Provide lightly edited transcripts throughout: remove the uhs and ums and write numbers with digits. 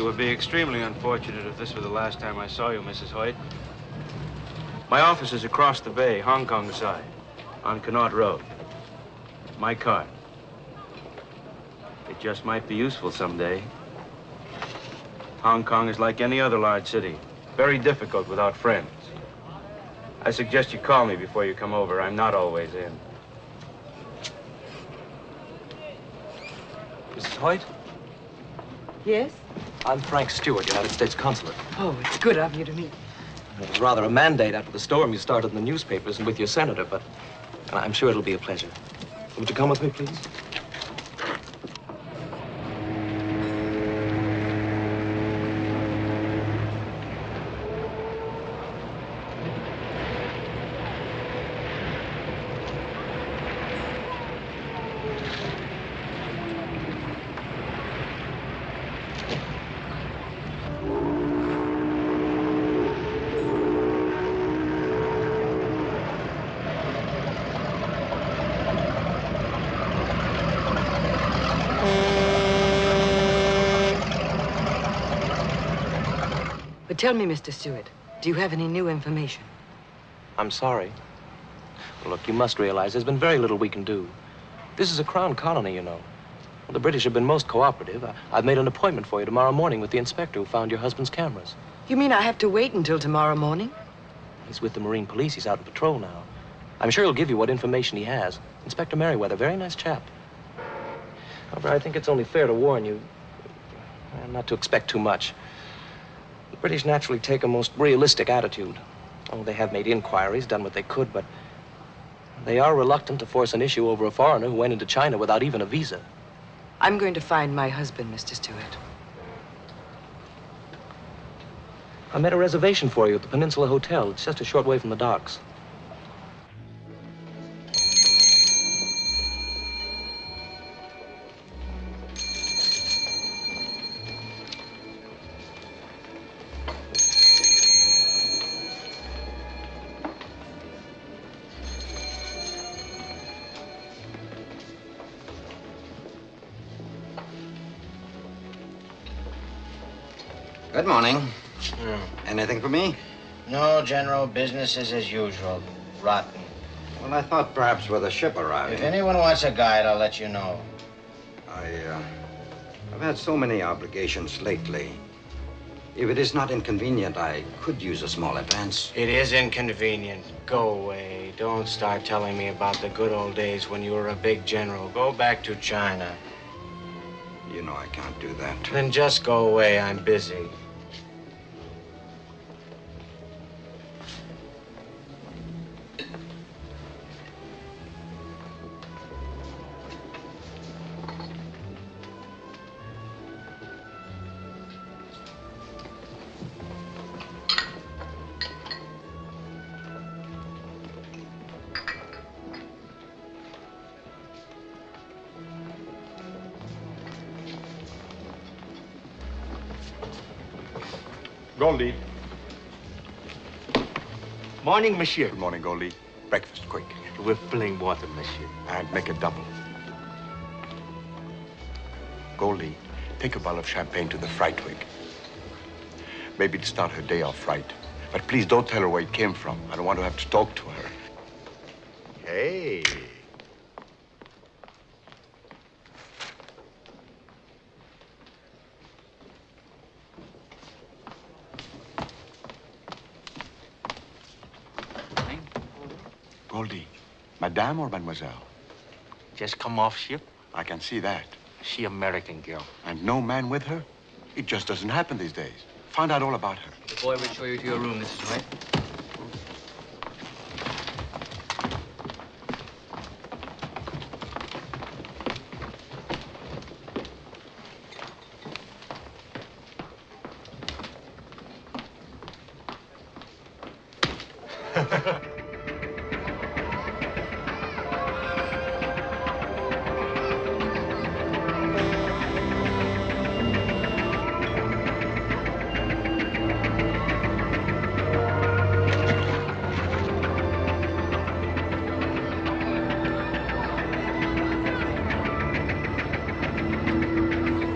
It would be extremely unfortunate if this were the last time I saw you, Mrs. Hoyt. My office is across the bay, Hong Kong side, on Connaught Road. My card. It just might be useful someday. Hong Kong is like any other large city. Very difficult without friends. I suggest you call me before you come over. I'm not always in. Mrs. Hoyt? Yes? I'm Frank Stewart, United States Consulate. Oh, it's good of you to meet. It was rather a mandate after the storm you started in the newspapers and with your senator, but I'm sure it'll be a pleasure. Would you come with me, please? But tell me, Mr. Stewart, do you have any new information? I'm sorry. Well, look, you must realize there's been very little we can do. This is a crown colony, you know. Well, the British have been most cooperative. I've made an appointment for you tomorrow morning with the inspector who found your husband's cameras. You mean I have to wait until tomorrow morning? He's with the Marine Police. He's out on patrol now. I'm sure he'll give you what information he has. Inspector Merriweather, very nice chap. However, I think it's only fair to warn you not to expect too much. The British naturally take a most realistic attitude. Oh, they have made inquiries, done what they could, but they are reluctant to force an issue over a foreigner who went into China without even a visa. I'm going to find my husband, Mr. Stewart. I made a reservation for you at the Peninsula Hotel. It's just a short way from the docks. Good morning. Anything for me? No, General. Business is as usual. Rotten. Well, I thought perhaps with a ship arriving. If anyone wants a guide, I'll let you know. I've had so many obligations lately. If it is not inconvenient, I could use a small advance. It is inconvenient. Go away. Don't start telling me about the good old days when you were a big general. Go back to China. You know I can't do that. Then just go away. I'm busy. Goldie. Morning, monsieur. Good morning, Goldie. Breakfast, quick. With plain water, monsieur. And make it double. Goldie, take a bottle of champagne to the fright wig. Maybe to start her day off right. But please don't tell her where it came from. I don't want to have to talk to her. Hey. Goldie, madame or mademoiselle? Just come off ship. I can see that. She American girl. And no man with her? It just doesn't happen these days. Find out all about her. The boy will show you to your room, Mrs. Hoyt.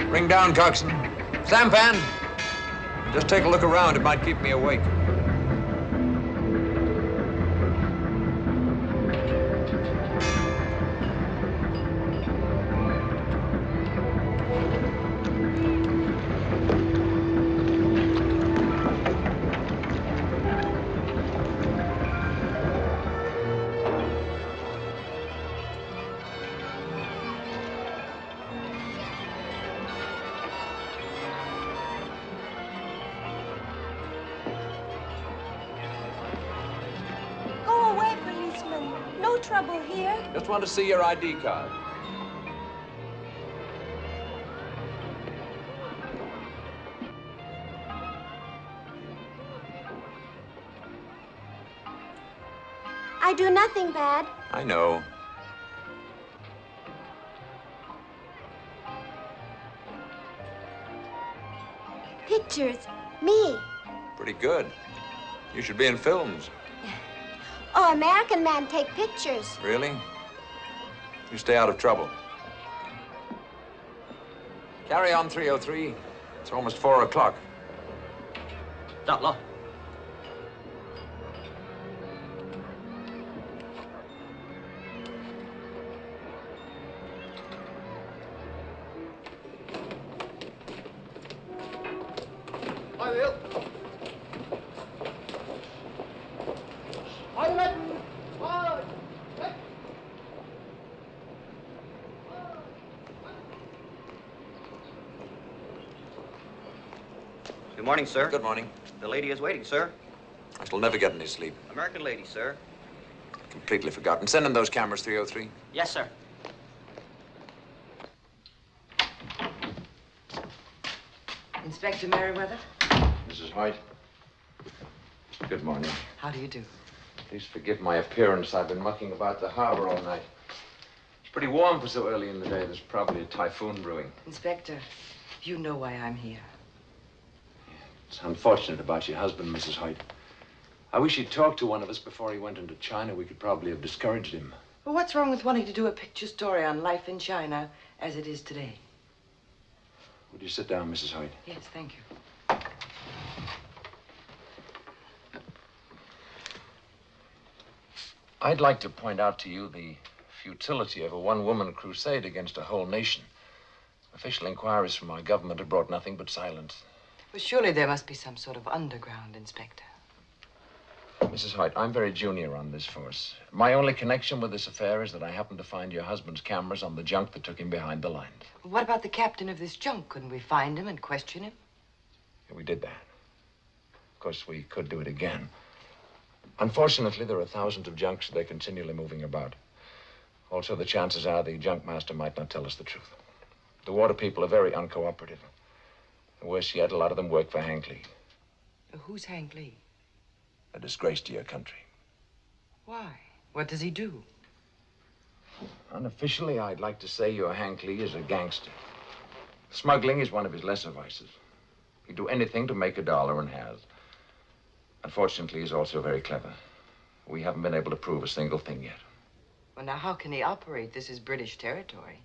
Bring down, coxswain. Sampan! Just take a look around. It might keep me awake. Trouble here? Just want to see your ID card. I do nothing bad. I know. Pictures. Me. Pretty good. You should be in films. Oh, American man take pictures. Really? You stay out of trouble. Carry on, 303. It's almost 4 o'clock. Stop, law. Hi, Will. Hi, Will. Hi. Good morning, sir. Good morning. The lady is waiting, sir. I shall never get any sleep. American lady, sir. Completely forgotten. Send in those cameras, 303. Yes, sir. Inspector Merriweather? Mrs. Hoyt. Good morning. How do you do? Please forgive my appearance. I've been mucking about the harbor all night. It's pretty warm for so early in the day. There's probably a typhoon brewing. Inspector, you know why I'm here. It's unfortunate about your husband, Mrs. Hoyt. I wish he'd talked to one of us before he went into China. We could probably have discouraged him. Well, what's wrong with wanting to do a picture story on life in China as it is today? Would you sit down, Mrs. Hoyt? Yes, thank you. I'd like to point out to you the futility of a one-woman crusade against a whole nation. Official inquiries from our government have brought nothing but silence. Well, surely there must be some sort of underground, Inspector. Mrs. Hoyt, I'm very junior on this force. My only connection with this affair is that I happened to find your husband's cameras on the junk that took him behind the lines. What about the captain of this junk? Couldn't we find him and question him? Yeah, we did that. Of course, we could do it again. Unfortunately, there are thousands of junks. They're continually moving about. Also, the chances are the junk master might not tell us the truth. The water people are very uncooperative. And worse yet, a lot of them work for Hank Lee. Who's Hank Lee? A disgrace to your country. Why? What does he do? Unofficially, I'd like to say your Hank Lee is a gangster. Smuggling is one of his lesser vices. He'd do anything to make a dollar and has. Unfortunately, he's also very clever. We haven't been able to prove a single thing yet. Well, now, how can he operate? This is British territory.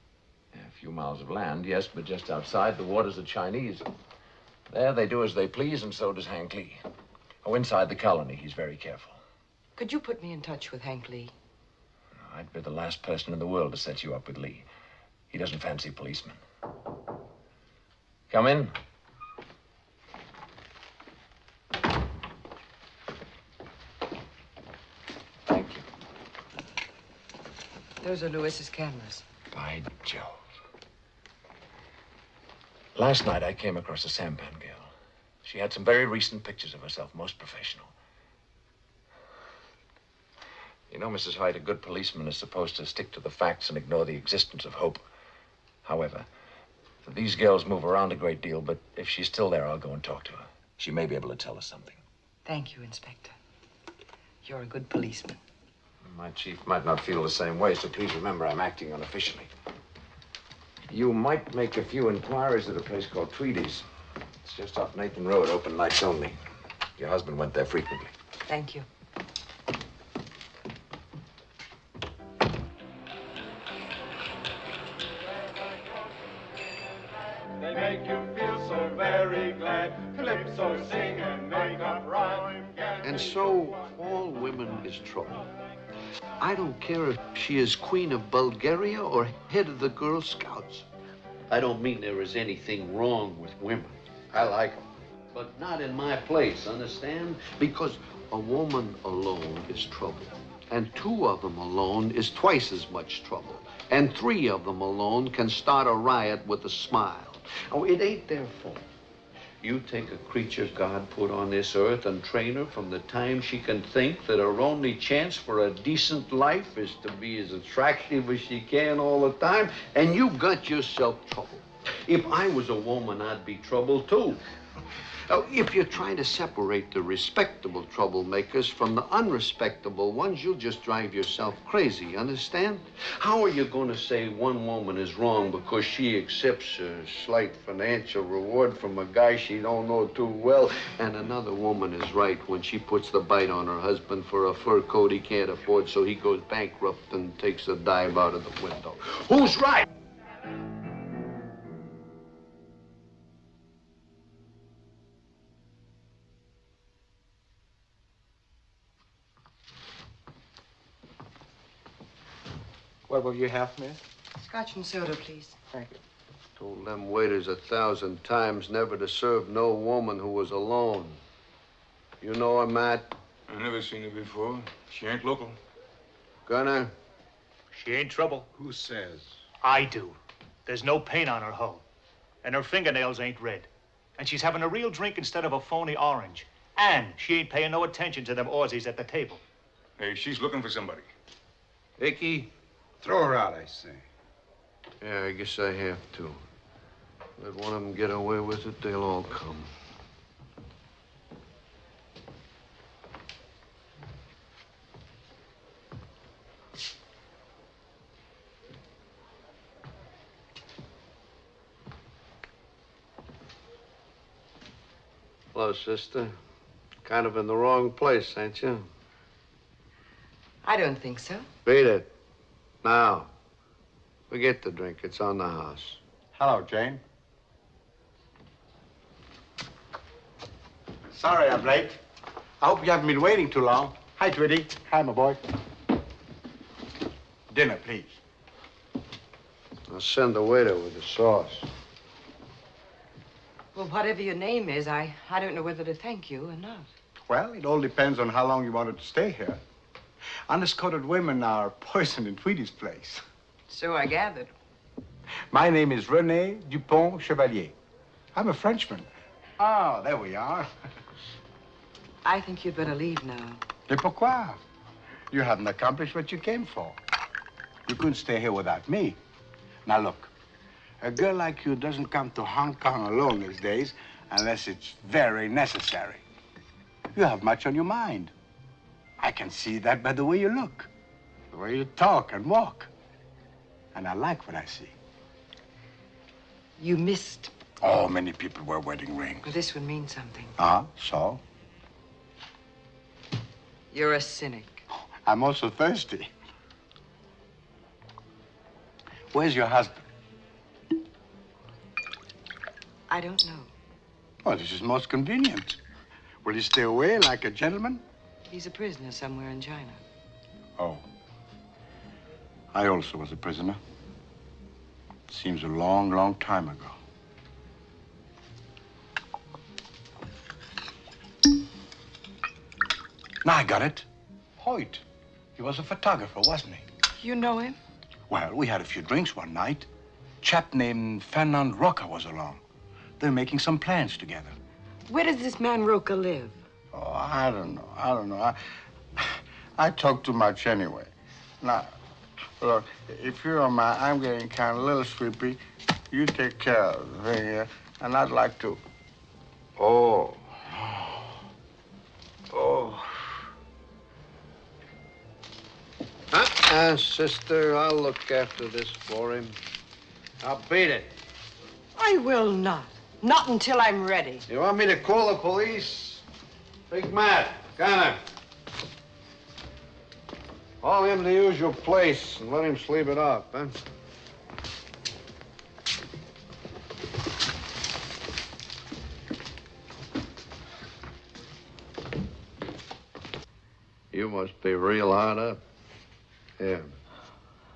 Yeah, a few miles of land, yes, but just outside, the waters are Chinese. There, they do as they please, and so does Hank Lee. Oh, inside the colony, he's very careful. Could you put me in touch with Hank Lee? I'd be the last person in the world to set you up with Lee. He doesn't fancy policemen. Come in. Thank you. Those are Lewis's cameras. By Jove. Last night, I came across a sampan girl. She had some very recent pictures of herself, most professional. You know, Mrs. Hoyt, a good policeman is supposed to stick to the facts and ignore the existence of hope. However, these girls move around a great deal, but if she's still there, I'll go and talk to her. She may be able to tell us something. Thank you, Inspector. You're a good policeman. My chief might not feel the same way, so please remember I'm acting unofficially. You might make a few inquiries at a place called Tweedy's. It's just off Nathan Road, open nights only. Your husband went there frequently. Thank you. They make you feel so very glad to live so sing and make up rhyme. And so, all women is trouble. I don't care if she is Queen of Bulgaria or head of the Girl Scouts. I don't mean there is anything wrong with women. I like them. But not in my place, understand? Because a woman alone is trouble. And two of them alone is twice as much trouble. And three of them alone can start a riot with a smile. Oh, it ain't their fault. You take a creature God put on this earth and train her from the time she can think that her only chance for a decent life is to be as attractive as she can all the time, and you got yourself trouble. If I was a woman, I'd be trouble too. If you're trying to separate the respectable troublemakers from the unrespectable ones, you'll just drive yourself crazy, understand? How are you going to say one woman is wrong because she accepts a slight financial reward from a guy she don't know too well, and another woman is right when she puts the bite on her husband for a fur coat he can't afford, so he goes bankrupt and takes a dive out of the window? Who's right? What will you have, miss? Scotch and soda, please. Thank you. Told them waiters 1,000 times never to serve no woman who was alone. You know her, Matt? I never seen her before. She ain't local. Gunner? She ain't trouble. Who says? I do. There's no paint on her hull. And her fingernails ain't red. And she's having a real drink instead of a phony orange. And she ain't paying no attention to them Aussies at the table. Hey, she's looking for somebody. Icky? Throw her out, I say. Yeah, I guess I have to. Let one of them get away with it, they'll all come. Hello, sister. Kind of in the wrong place, ain't you? I don't think so. Beat it. Now, forget the drink. It's on the house. Hello, Jane. Sorry I'm late. I hope you haven't been waiting too long. Hi, Twitty. Hi, my boy. Dinner, please. I'll send the waiter with the sauce. Well, whatever your name is, I don't know whether to thank you or not. Well, it all depends on how long you wanted to stay here. Honest-coated women are poison in Tweedy's place. So I gathered. My name is René Dupont-Chevalier. I'm a Frenchman. Ah, there we are. I think you'd better leave now. Et pourquoi? You haven't accomplished what you came for. You couldn't stay here without me. Now, look. A girl like you doesn't come to Hong Kong alone these days unless it's very necessary. You have much on your mind. I can see that by the way you look, the way you talk and walk. And I like what I see. You missed. Oh, many people wear wedding rings. Well, this would mean something. So? You're a cynic. I'm also thirsty. Where's your husband? I don't know. Oh, this is most convenient. Will you stay away like a gentleman? He's a prisoner somewhere in China. Oh. I also was a prisoner. Seems a long, long time ago. Now I got it. Hoyt. He was a photographer, wasn't he? You know him? Well, we had a few drinks one night. Chap named Fernand Roca was along. They were making some plans together. Where does this man Roca live? Oh, I don't know. I talk too much anyway. Now, look, if you don't mind, I'm getting kind of a little sleepy. You take care of the thing here, and I'd like to. Oh. Sister, I'll look after this for him. I'll beat it. I will not. Not until I'm ready. You want me to call the police? Big Matt, Gunner. Haul him to the usual place and let him sleep it off, huh? You must be real hard up. Yeah.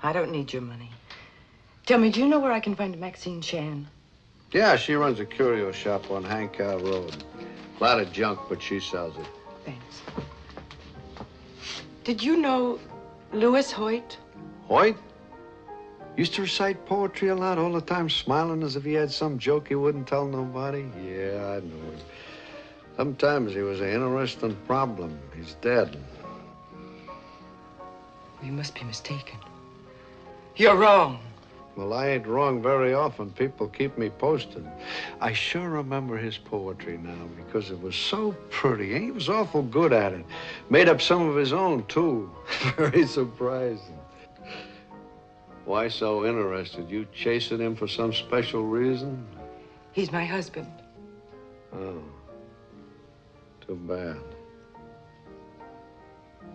I don't need your money. Tell me, do you know where I can find Maxine Chan? Yeah, she runs a curio shop on Hancock Road. A lot of junk, but she sells it. Thanks. Did you know Louis Hoyt? Hoyt? Used to recite poetry a lot, all the time smiling as if he had some joke he wouldn't tell nobody. Yeah, I know him. Sometimes he was an interesting problem. He's dead. You must be mistaken. You're wrong. Well, I ain't wrong very often. People keep me posted. I sure remember his poetry now because it was so pretty. And he was awful good at it. Made up some of his own, too. Very surprising. Why so interested? You chasing him for some special reason? He's my husband. Oh. Too bad.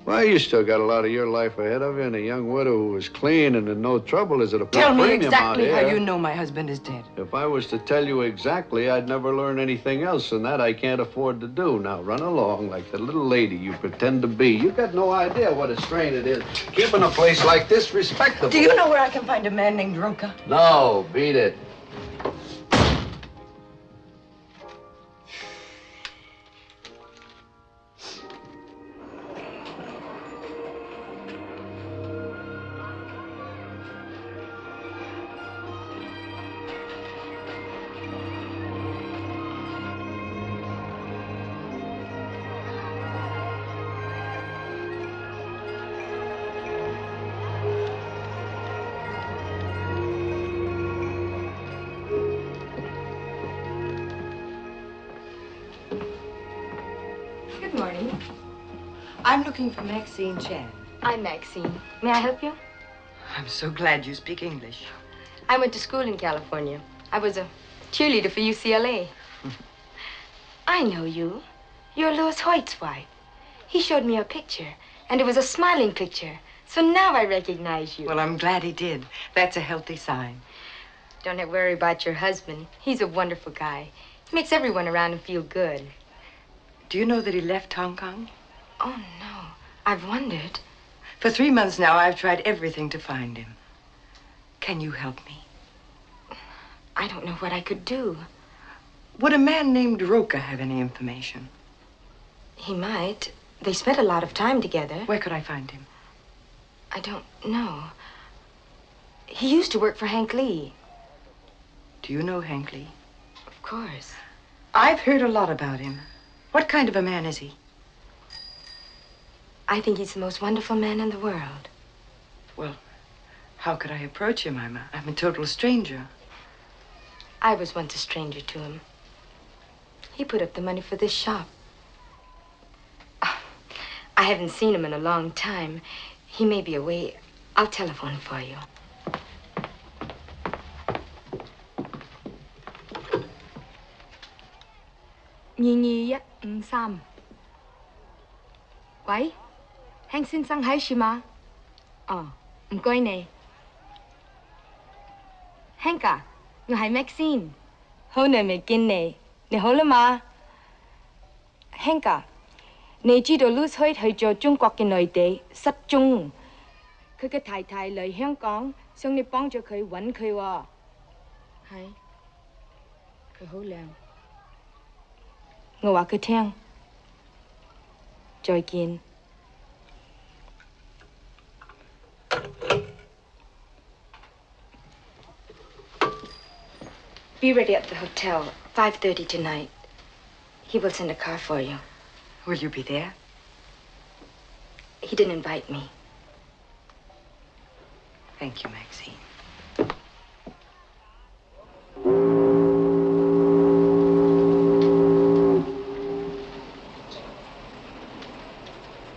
Well, you still got a lot of your life ahead of you, and a young widow who is clean and in no trouble is at a Tell me premium exactly out how here. you know my husband is dead. If I was to tell you exactly, I'd never learn anything else, and that I can't afford to do. Now, run along like the little lady you pretend to be. You got no idea what a strain it is, keeping a place like this respectable. Do you know where I can find a man named Roca? No, beat it. Good morning. I'm looking for Maxine Chan. I'm Maxine. May I help you? I'm so glad you speak English. I went to school in California. I was a cheerleader for UCLA. I know you. You're Louis Hoyt's wife. He showed me a picture, and it was a smiling picture. So now I recognize you. Well, I'm glad he did. That's a healthy sign. Don't have to worry about your husband. He's a wonderful guy. He makes everyone around him feel good. Do you know that he left Hong Kong? Oh, no. I've wondered. For 3 months now, I've tried everything to find him. Can you help me? I don't know what I could do. Would a man named Roca have any information? He might. They spent a lot of time together. Where could I find him? I don't know. He used to work for Hank Lee. Do you know Hank Lee? Of course. I've heard a lot about him. What kind of a man is he? I think he's the most wonderful man in the world. Well, how could I approach him? I'm a total stranger. I was once a stranger to him. He put up the money for this shop. I haven't seen him in a long time. He may be away. I'll telephone for you.喂, 興先生喺樹嘛？哦，唔該你。Hank啊，我係 Maxine，好耐未見你，你好啦嘛 ？Hank啊，你知道 Louis Hoyt 去咗中國嘅內地失蹤，佢嘅太太嚟香港，想你幫助佢揾佢喎。係，佢好靚。我話佢聽，再見。Be ready at the hotel, 5:30 tonight. He will send a car for you. Will you be there? He didn't invite me. Thank you, Maxine.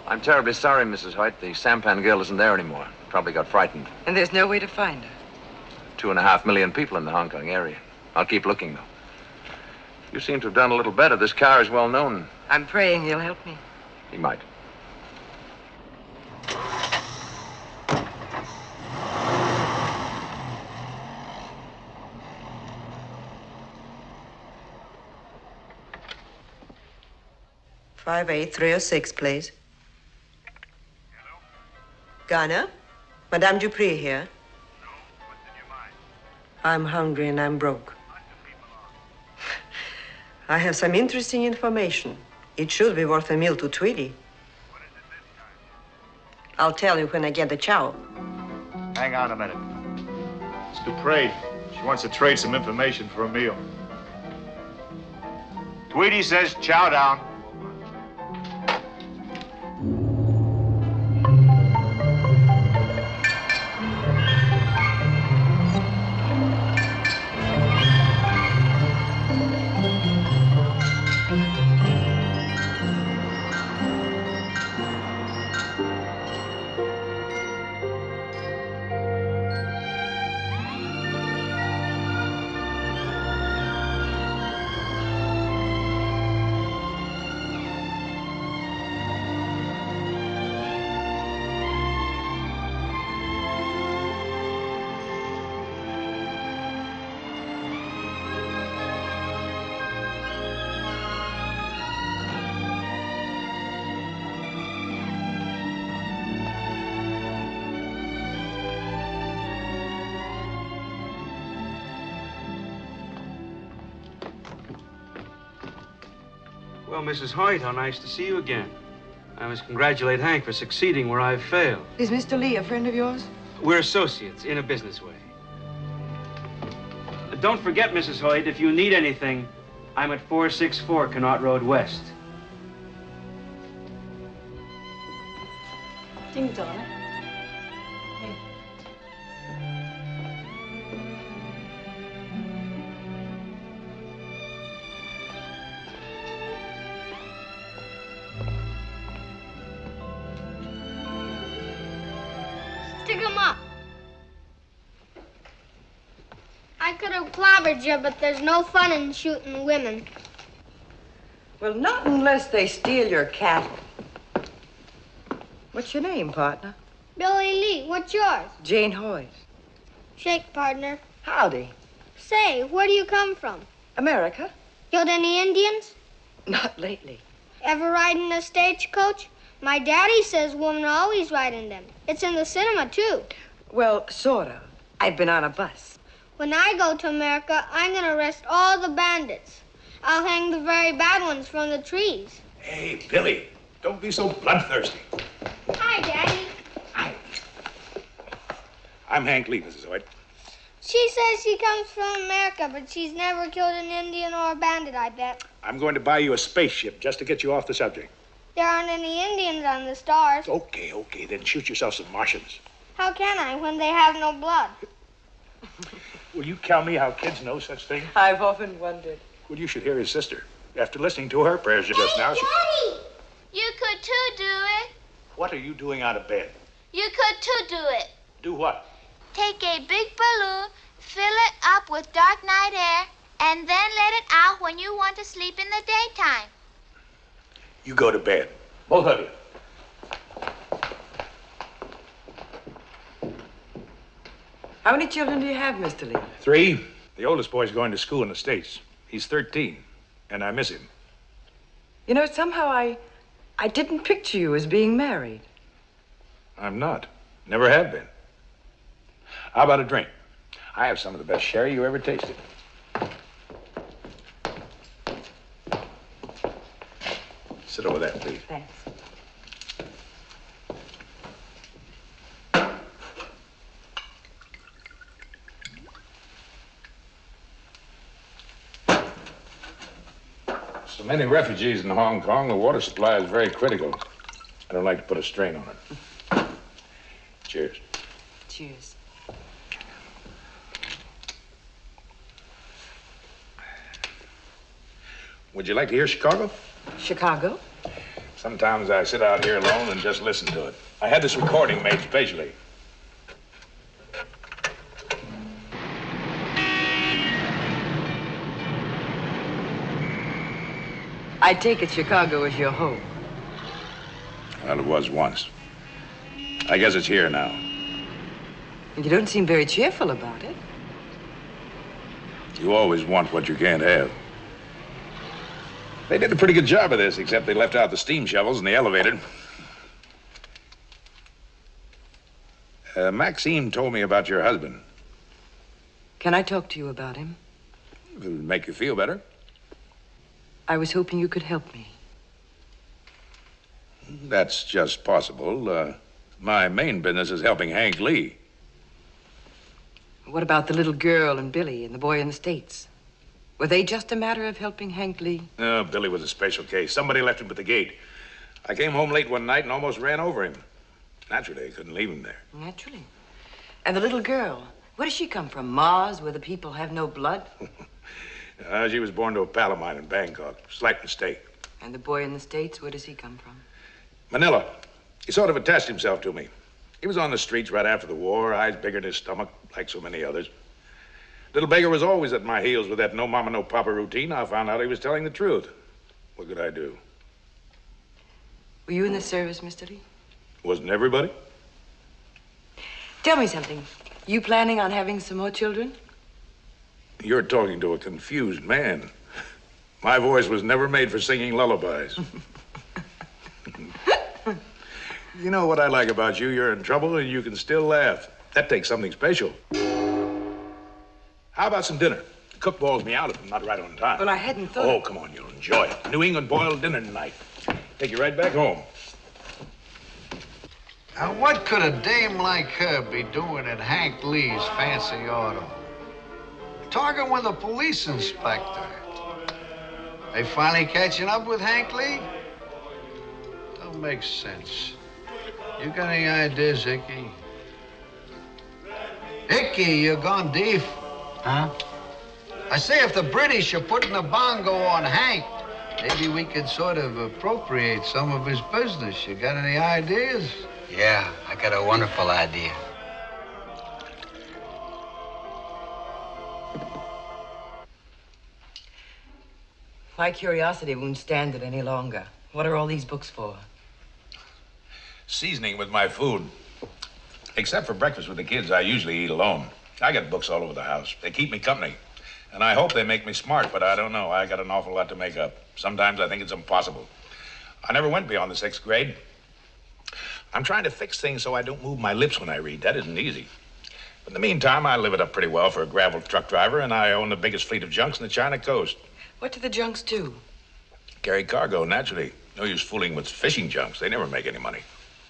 I'm terribly sorry, Mrs. Hoyt. The sampan girl isn't there anymore. Probably got frightened. And there's no way to find her? 2.5 million people in the Hong Kong area. I'll keep looking, though. You seem to have done a little better. This car is well known. I'm praying he'll help me. He might. $58306, please. Garner? Madame Dupree here. I'm hungry and I'm broke. I have some interesting information. It should be worth a meal to Tweedy. I'll tell you when I get the chow. Hang on a minute. It's Dupree. She wants to trade some information for a meal. Tweedy says chow down. Well, Mrs. Hoyt, how nice to see you again. I must congratulate Hank for succeeding where I've failed. Is Mr. Lee a friend of yours? We're associates in a business way. Don't forget, Mrs. Hoyt, if you need anything, I'm at 464 Connaught Road West. Ding dong. Stick 'em up. I could have clobbered you, but there's no fun in shooting women. Well, not unless they steal your cattle. What's your name, partner? Billy Lee, what's yours? Jane Hoyt. Shake, partner. Howdy. Say, where do you come from? America? Killed any Indians? Not lately. Ever ride in a stagecoach? My daddy says women always ride in them. It's in the cinema, too. Well, sort of. I've been on a bus. When I go to America, I'm going to arrest all the bandits. I'll hang the very bad ones from the trees. Hey, Billy, don't be so bloodthirsty. Hi, Daddy. I'm Hank Lee, Mrs. Hoyt. She says she comes from America, but she's never killed an Indian or a bandit, I bet. I'm going to buy you a spaceship just to get you off the subject. There aren't any Indians on the stars. Okay, then shoot yourself some Martians. How can I when they have no blood? Will you tell me how kids know such things? I've often wondered. Well, you should hear his sister. After listening to her prayers just now, she... Daddy! You could too do it. What are you doing out of bed? You could too do it. Do what? Take a big balloon, fill it up with dark night air, and then let it out when you want to sleep in the daytime. You go to bed. Both of you. How many children do you have, Mr. Lee? 3. The oldest boy's going to school in the States. He's 13, and I miss him. You know, somehow I didn't picture you as being married. I'm not. Never have been. How about a drink? I have some of the best sherry you ever tasted. Sit over there, please. Thanks. So many refugees in Hong Kong, the water supply is very critical. I don't like to put a strain on it. Cheers. Cheers. Would you like to hear Chicago? Chicago? Sometimes I sit out here alone and just listen to it. I had this recording made specially. I take it Chicago is your home. Well, it was once. I guess it's here now. You don't seem very cheerful about it. You always want what you can't have. They did a pretty good job of this, except they left out the steam shovels and the elevator. Maxine told me about your husband. Can I talk to you about him? It'll make you feel better. I was hoping you could help me. That's just possible. My main business is helping Hank Lee. What about the little girl and Billy and the boy in the States? Were they just a matter of helping Hank Lee? No, Billy was a special case. Somebody left him at the gate. I came home late one night and almost ran over him. Naturally, I couldn't leave him there. Naturally. And the little girl, where does she come from? Mars, where the people have no blood? She was born to a pal of mine in Bangkok. Slight mistake. And the boy in the States, where does he come from? Manila. He sort of attached himself to me. He was on the streets right after the war, eyes bigger than his stomach, like so many others. Little beggar was always at my heels with that no mama, no papa routine. I found out he was telling the truth. What could I do? Were you in the service, Mr. Lee? Wasn't everybody? Tell me something. You planning on having some more children? You're talking to a confused man. My voice was never made for singing lullabies. You know what I like about you? You're in trouble and you can still laugh. That takes something special. How about some dinner? The cook bawls me out if I'm not right on time. Well, I hadn't thought... Oh, come on, you'll enjoy it. New England boiled dinner tonight. Take you right back home. Now, what could a dame like her be doing at Hank Lee's fancy auto? Talking with a police inspector. They finally catching up with Hank Lee? Don't make sense. You got any ideas, Icky? Icky, you're gone deaf. Huh? I say if the British are putting a bongo on Hank, maybe we could sort of appropriate some of his business. You got any ideas? Yeah, I got a wonderful idea. My curiosity won't stand it any longer. What are all these books for? Seasoning with my food. Except for breakfast with the kids, I usually eat alone. I got books all over the house. They keep me company. And I hope they make me smart, but I don't know. I got an awful lot to make up. Sometimes I think it's impossible. I never went beyond the 6th grade. I'm trying to fix things so I don't move my lips when I read. That isn't easy. But in the meantime, I live it up pretty well for a gravel truck driver, and I own the biggest fleet of junks in the China coast. What do the junks do? Carry cargo, naturally. No use fooling with fishing junks. They never make any money.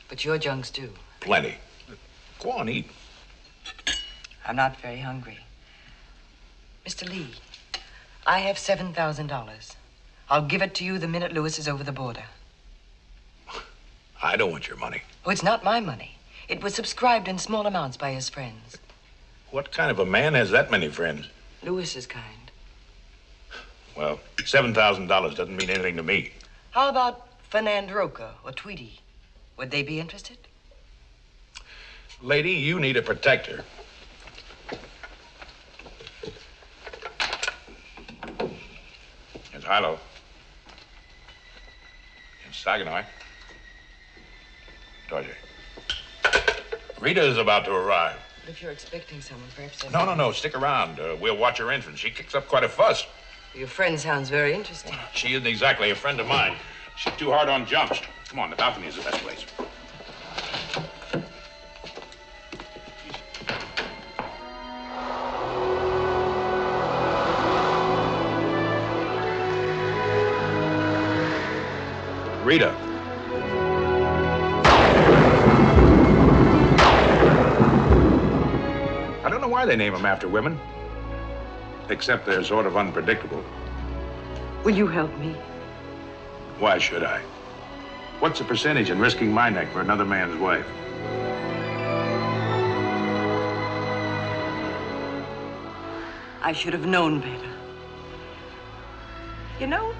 But your junks do. Plenty. Go on, eat. I'm not very hungry. Mr. Lee, I have $7,000. I'll give it to you the minute Lewis is over the border. I don't want your money. Oh, it's not my money. It was subscribed in small amounts by his friends. What kind of a man has that many friends? Lewis's kind. Well, $7,000 doesn't mean anything to me. How about Fernand Roca or Tweedy? Would they be interested? Lady, you need a protector. Here's Hilo. Here's Saginaw. Georgia. Rita is about to arrive. But if you're expecting someone, perhaps... No. Stick around. We'll watch her entrance. She kicks up quite a fuss. Your friend sounds very interesting. She isn't exactly a friend of mine. She's too hard on junks. Come on, the balcony is the best place. Rita. I don't know why they name them after women. Except they're sort of unpredictable. Will you help me? Why should I? What's the percentage in risking my neck for another man's wife? I should have known better. You know,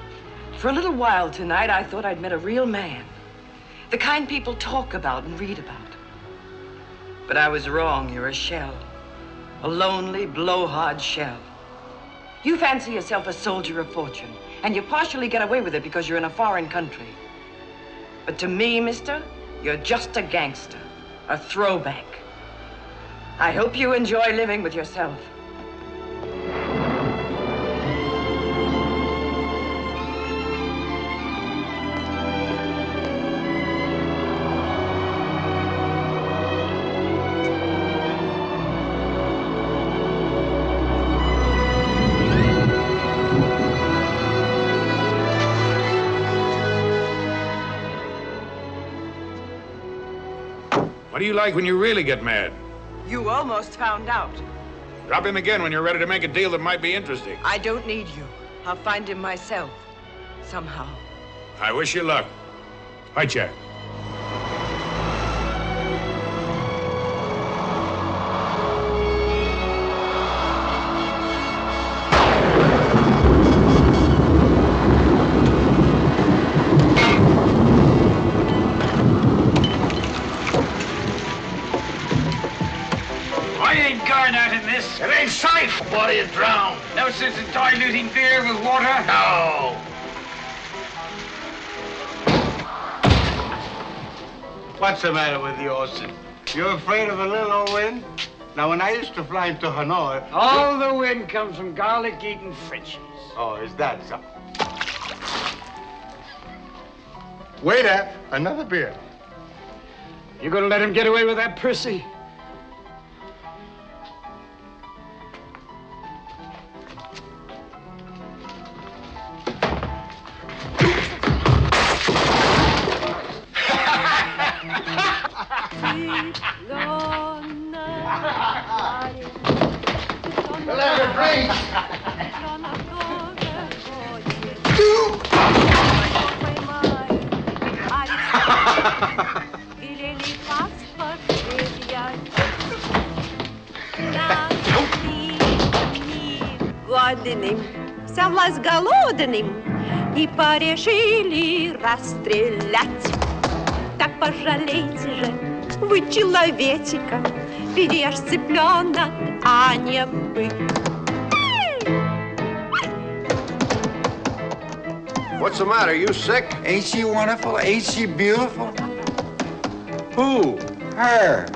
for a little while tonight, I thought I'd met a real man. The kind people talk about and read about. But I was wrong. You're a shell. A lonely, blowhard shell. You fancy yourself a soldier of fortune, and you partially get away with it because you're in a foreign country. But to me, mister, you're just a gangster, a throwback. I hope you enjoy living with yourself. What do you like when you really get mad? You almost found out. Drop him again when you're ready to make a deal that might be interesting. I don't need you. I'll find him myself. Somehow. I wish you luck. Hi, Jack. It ain't safe. Why do you drown? No sense in diluting beer with water. No. What's the matter with you, Orson? You afraid of a little old wind? Now, when I used to fly into Hanoi... All the wind comes from garlic-eating Frenchies. Oh, is that so? Waiter, another beer. You gonna let him get away with that, Percy? Совласть голодным и порешили расстрелять. Так пожалейте же вы человечика, переешь цыпленок, а не бык. What's the matter? You sick? Ain't she wonderful? Ain't she beautiful? Who? Her.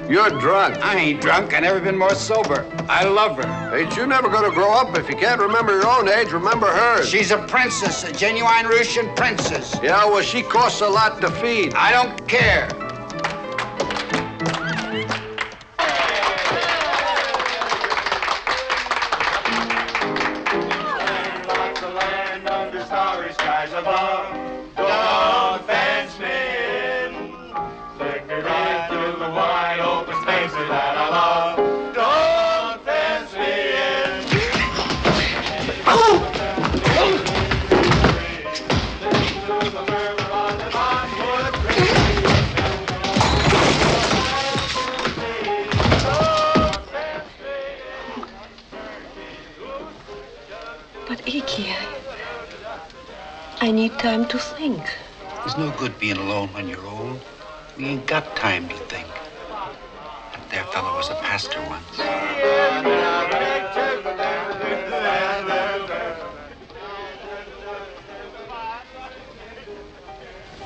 You're drunk. I ain't drunk. I never been more sober. I love her. Ain't you never gonna grow up? If you can't remember your own age, remember hers. She's a princess, a genuine Russian princess. Yeah, well, she costs a lot to feed. I don't care. I need time to think. It's no good being alone when you're old. We ain't got time to think. That there fellow was a pastor once.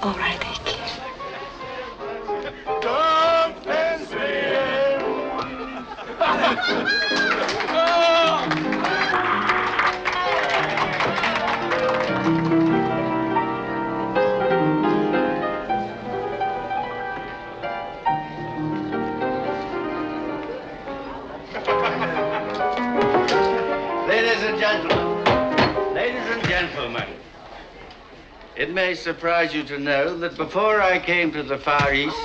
All right, Icky. Ladies and gentlemen, it may surprise you to know that before I came to the Far East,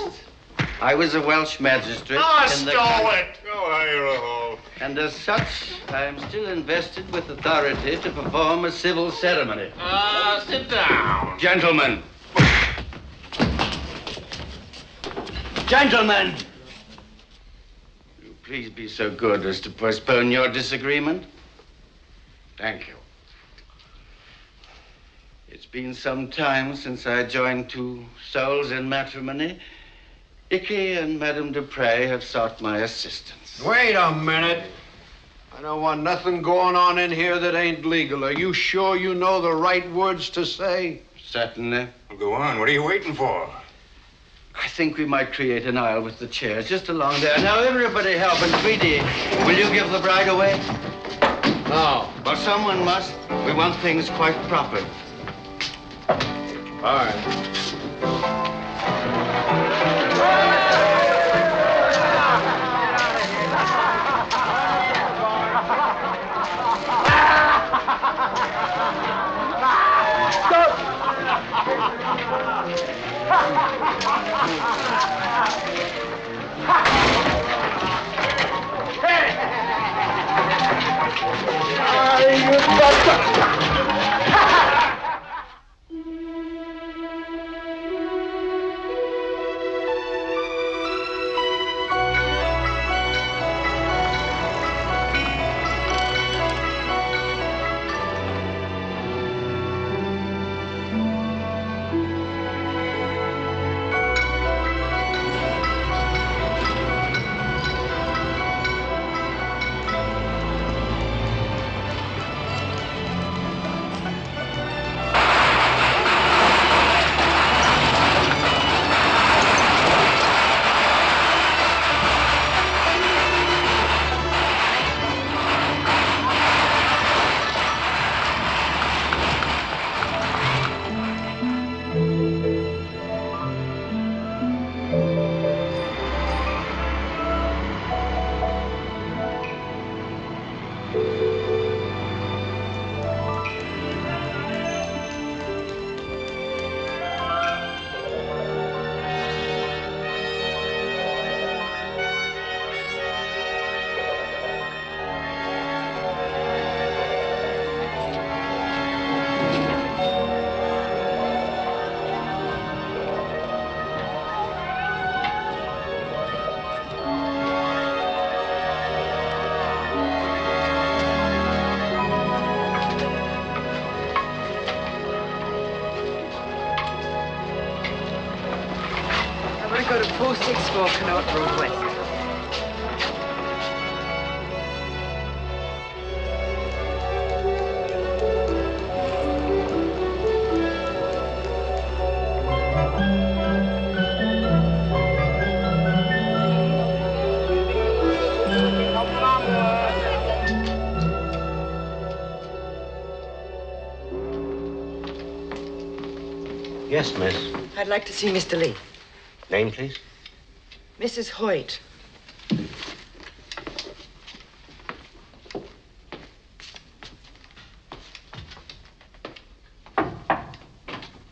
I was a Welsh magistrate. Stow it! Go hire a hole. And as such, I am still invested with authority to perform a civil ceremony. Sit down. Gentlemen. Gentlemen! Will you please be so good as to postpone your disagreement? Thank you. It's been some time since I joined two souls in matrimony. Icky and Madame Dupre have sought my assistance. Wait a minute. I don't want nothing going on in here that ain't legal. Are you sure you know the right words to say? Certainly. Well, go on. What are you waiting for? I think we might create an aisle with the chairs just along there. Now, everybody help. And, sweetie, will you give the bride away? No. Well, someone must. We want things quite proper. All right. Go to 464 Connaught Road West. Yes, miss. I'd like to see Mr. Lee. Name, please? Mrs. Hoyt.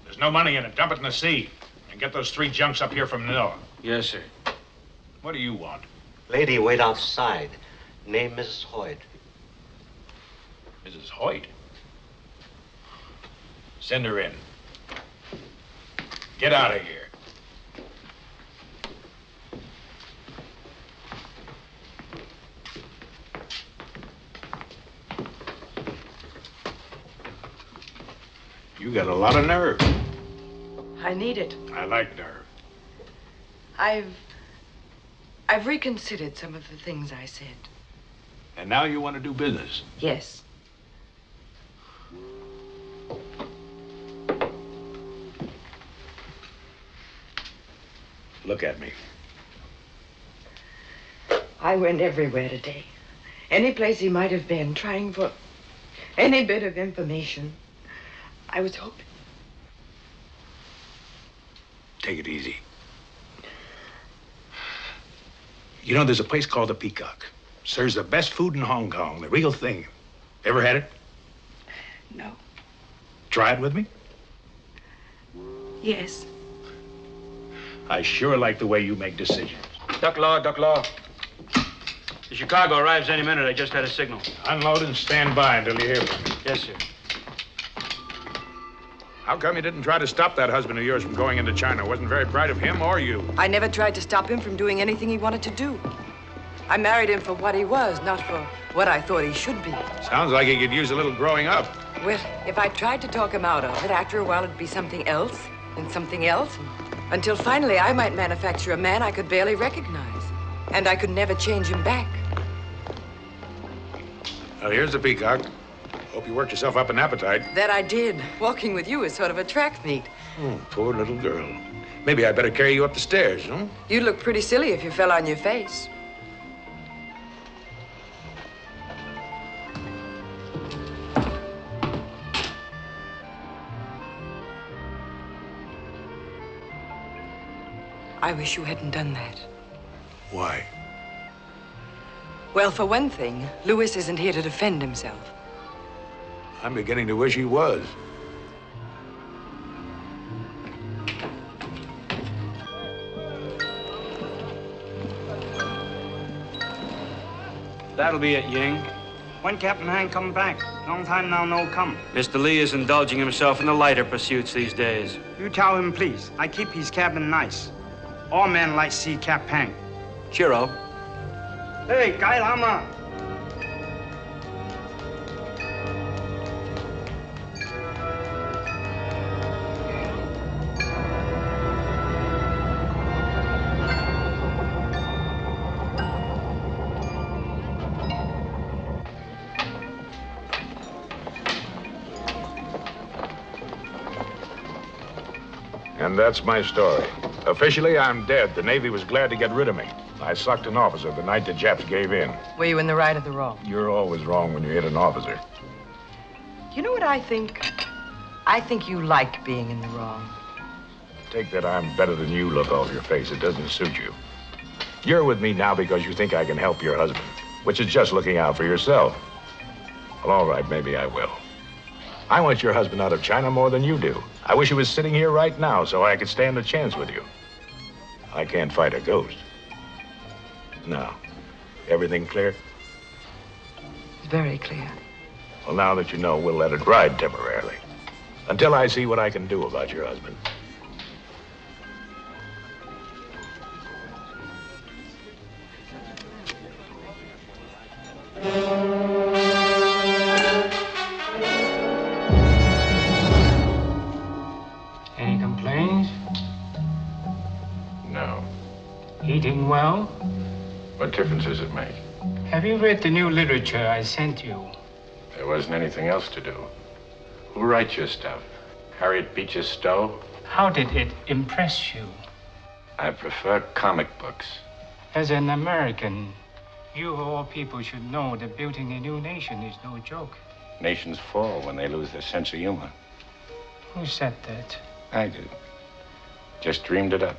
There's no money in it. Dump it in the sea. And get those 3 junks up here from Manila. Yes, sir. What do you want? Lady, wait outside. Name Mrs. Hoyt. Mrs. Hoyt? Send her in. Get out of here. You got a lot of nerve. I need it. I like nerve. I've reconsidered some of the things I said. And now you want to do business? Yes. Look at me. I went everywhere today. Any place he might have been, trying for any bit of information. I was hoping. Take it easy. You know, there's a place called the Peacock. Serves the best food in Hong Kong, the real thing. Ever had it? No. Try it with me? Yes. I sure like the way you make decisions. Duck Law. The Chicago arrives any minute. I just had a signal. Unload and stand by until you hear from me. Yes, sir. How come you didn't try to stop that husband of yours from going into China? Wasn't very bright of him or you. I never tried to stop him from doing anything he wanted to do. I married him for what he was, not for what I thought he should be. Sounds like he could use a little growing up. Well, if I tried to talk him out of it, after a while it'd be something else, and something else, until finally I might manufacture a man I could barely recognize. And I could never change him back. Well, here's the Peacock. Hope you worked yourself up an appetite. That I did. Walking with you is sort of a track meet. Oh, poor little girl. Maybe I'd better carry you up the stairs, huh? You'd look pretty silly if you fell on your face. I wish you hadn't done that. Why? Well, for one thing, Louis isn't here to defend himself. I'm beginning to wish he was. That'll be it, Ying. When Captain Han come back? Long time now no come. Mr. Lee is indulging himself in the lighter pursuits these days. You tell him, please. I keep his cabin nice. All men like see Cap Han. Cheero. Hey, Guy Lama. And that's my story. Officially, I'm dead. The Navy was glad to get rid of me. I sucked an officer the night the Japs gave in. Were you in the right or the wrong? You're always wrong when you hit an officer. You know what I think? I think you like being in the wrong. Take that I'm better than you look off your face. It doesn't suit you. You're with me now because you think I can help your husband, which is just looking out for yourself. Well, all right, maybe I will. I want your husband out of China more than you do. I wish he was sitting here right now so I could stand a chance with you. I can't fight a ghost. Now, everything clear? Very clear. Well, now that you know, we'll let it ride temporarily. Until I see what I can do about your husband. Any complaints? No. Eating well? What difference does it make? Have you read the new literature I sent you? There wasn't anything else to do. Who writes your stuff? Harriet Beecher Stowe? How did it impress you? I prefer comic books. As an American, you of all people should know that building a new nation is no joke. Nations fall when they lose their sense of humor. Who said that? I do. Just dreamed it up.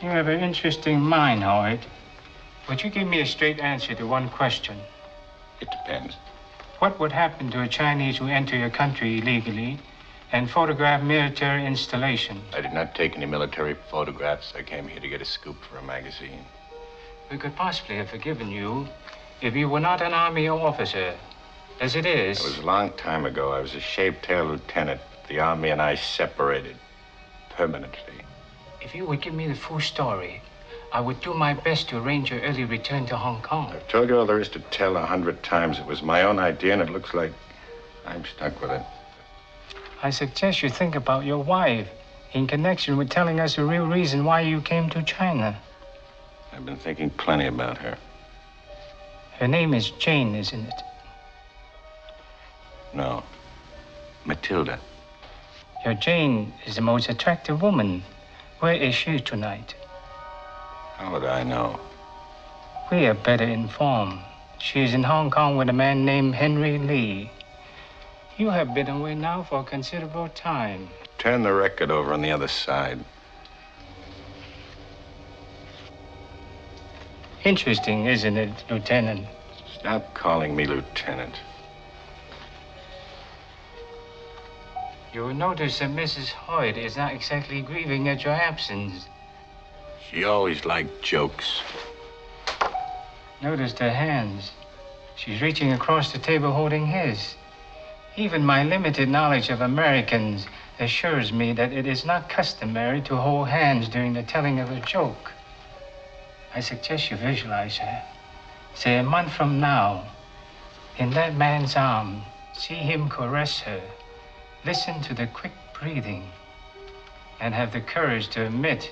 You have an interesting mind, Hoyt. Would you give me a straight answer to one question? It depends. What would happen to a Chinese who enter your country illegally and photograph military installations? I did not take any military photographs. I came here to get a scoop for a magazine. We could possibly have forgiven you if you were not an army officer. As it is... It was a long time ago. I was a shaved-tail lieutenant. The army and I separated permanently. If you would give me the full story, I would do my best to arrange your early return to Hong Kong. I've told you all there is to tell 100 times. It was my own idea, and it looks like I'm stuck with it. I suggest you think about your wife in connection with telling us the real reason why you came to China. I've been thinking plenty about her. Her name is Jane, isn't it? No. Matilda. Your Jane is the most attractive woman. Where is she tonight? How would I know? We are better informed. She is in Hong Kong with a man named Henry Lee. You have been away now for a considerable time. Turn the record over on the other side. Interesting, isn't it, Lieutenant? Stop calling me Lieutenant. You will notice that Mrs. Hoyt is not exactly grieving at your absence. She always liked jokes. Notice her hands. She's reaching across the table holding his. Even my limited knowledge of Americans assures me that it is not customary to hold hands during the telling of a joke. I suggest you visualize her. Say a month from now, in that man's arm, see him caress her. Listen to the quick breathing and have the courage to admit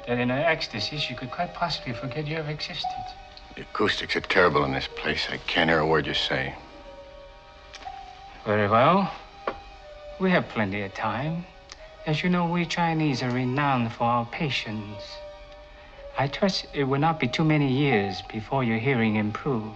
that in her ecstasy, she could quite possibly forget you have existed. The acoustics are terrible in this place. I can't hear a word you say. Very well. We have plenty of time. As you know, we Chinese are renowned for our patience. I trust it will not be too many years before your hearing improves.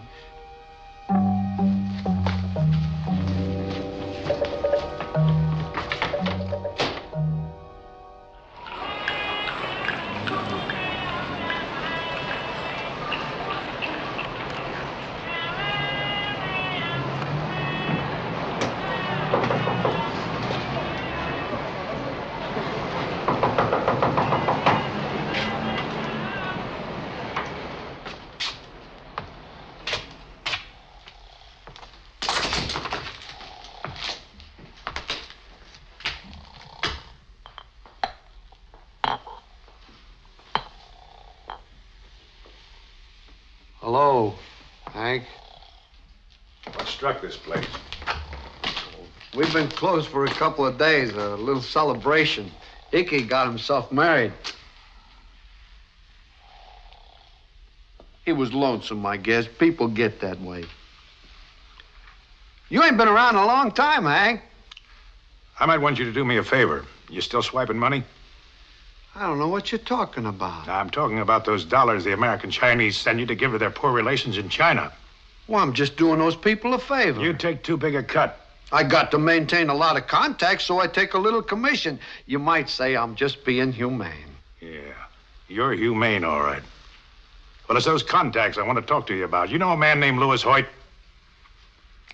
Hello, Hank. What struck this place? We've been closed for a couple of days, a little celebration. Icky got himself married. He was lonesome, I guess. People get that way. You ain't been around a long time, Hank. I might want you to do me a favor. You still swiping money? I don't know what you're talking about. I'm talking about those dollars the American Chinese send you to give to their poor relations in China. Well, I'm just doing those people a favor. You take too big a cut. I got to maintain a lot of contacts, so I take a little commission. You might say I'm just being humane. Yeah, you're humane, all right. Well, it's those contacts I want to talk to you about. You know a man named Louis Hoyt?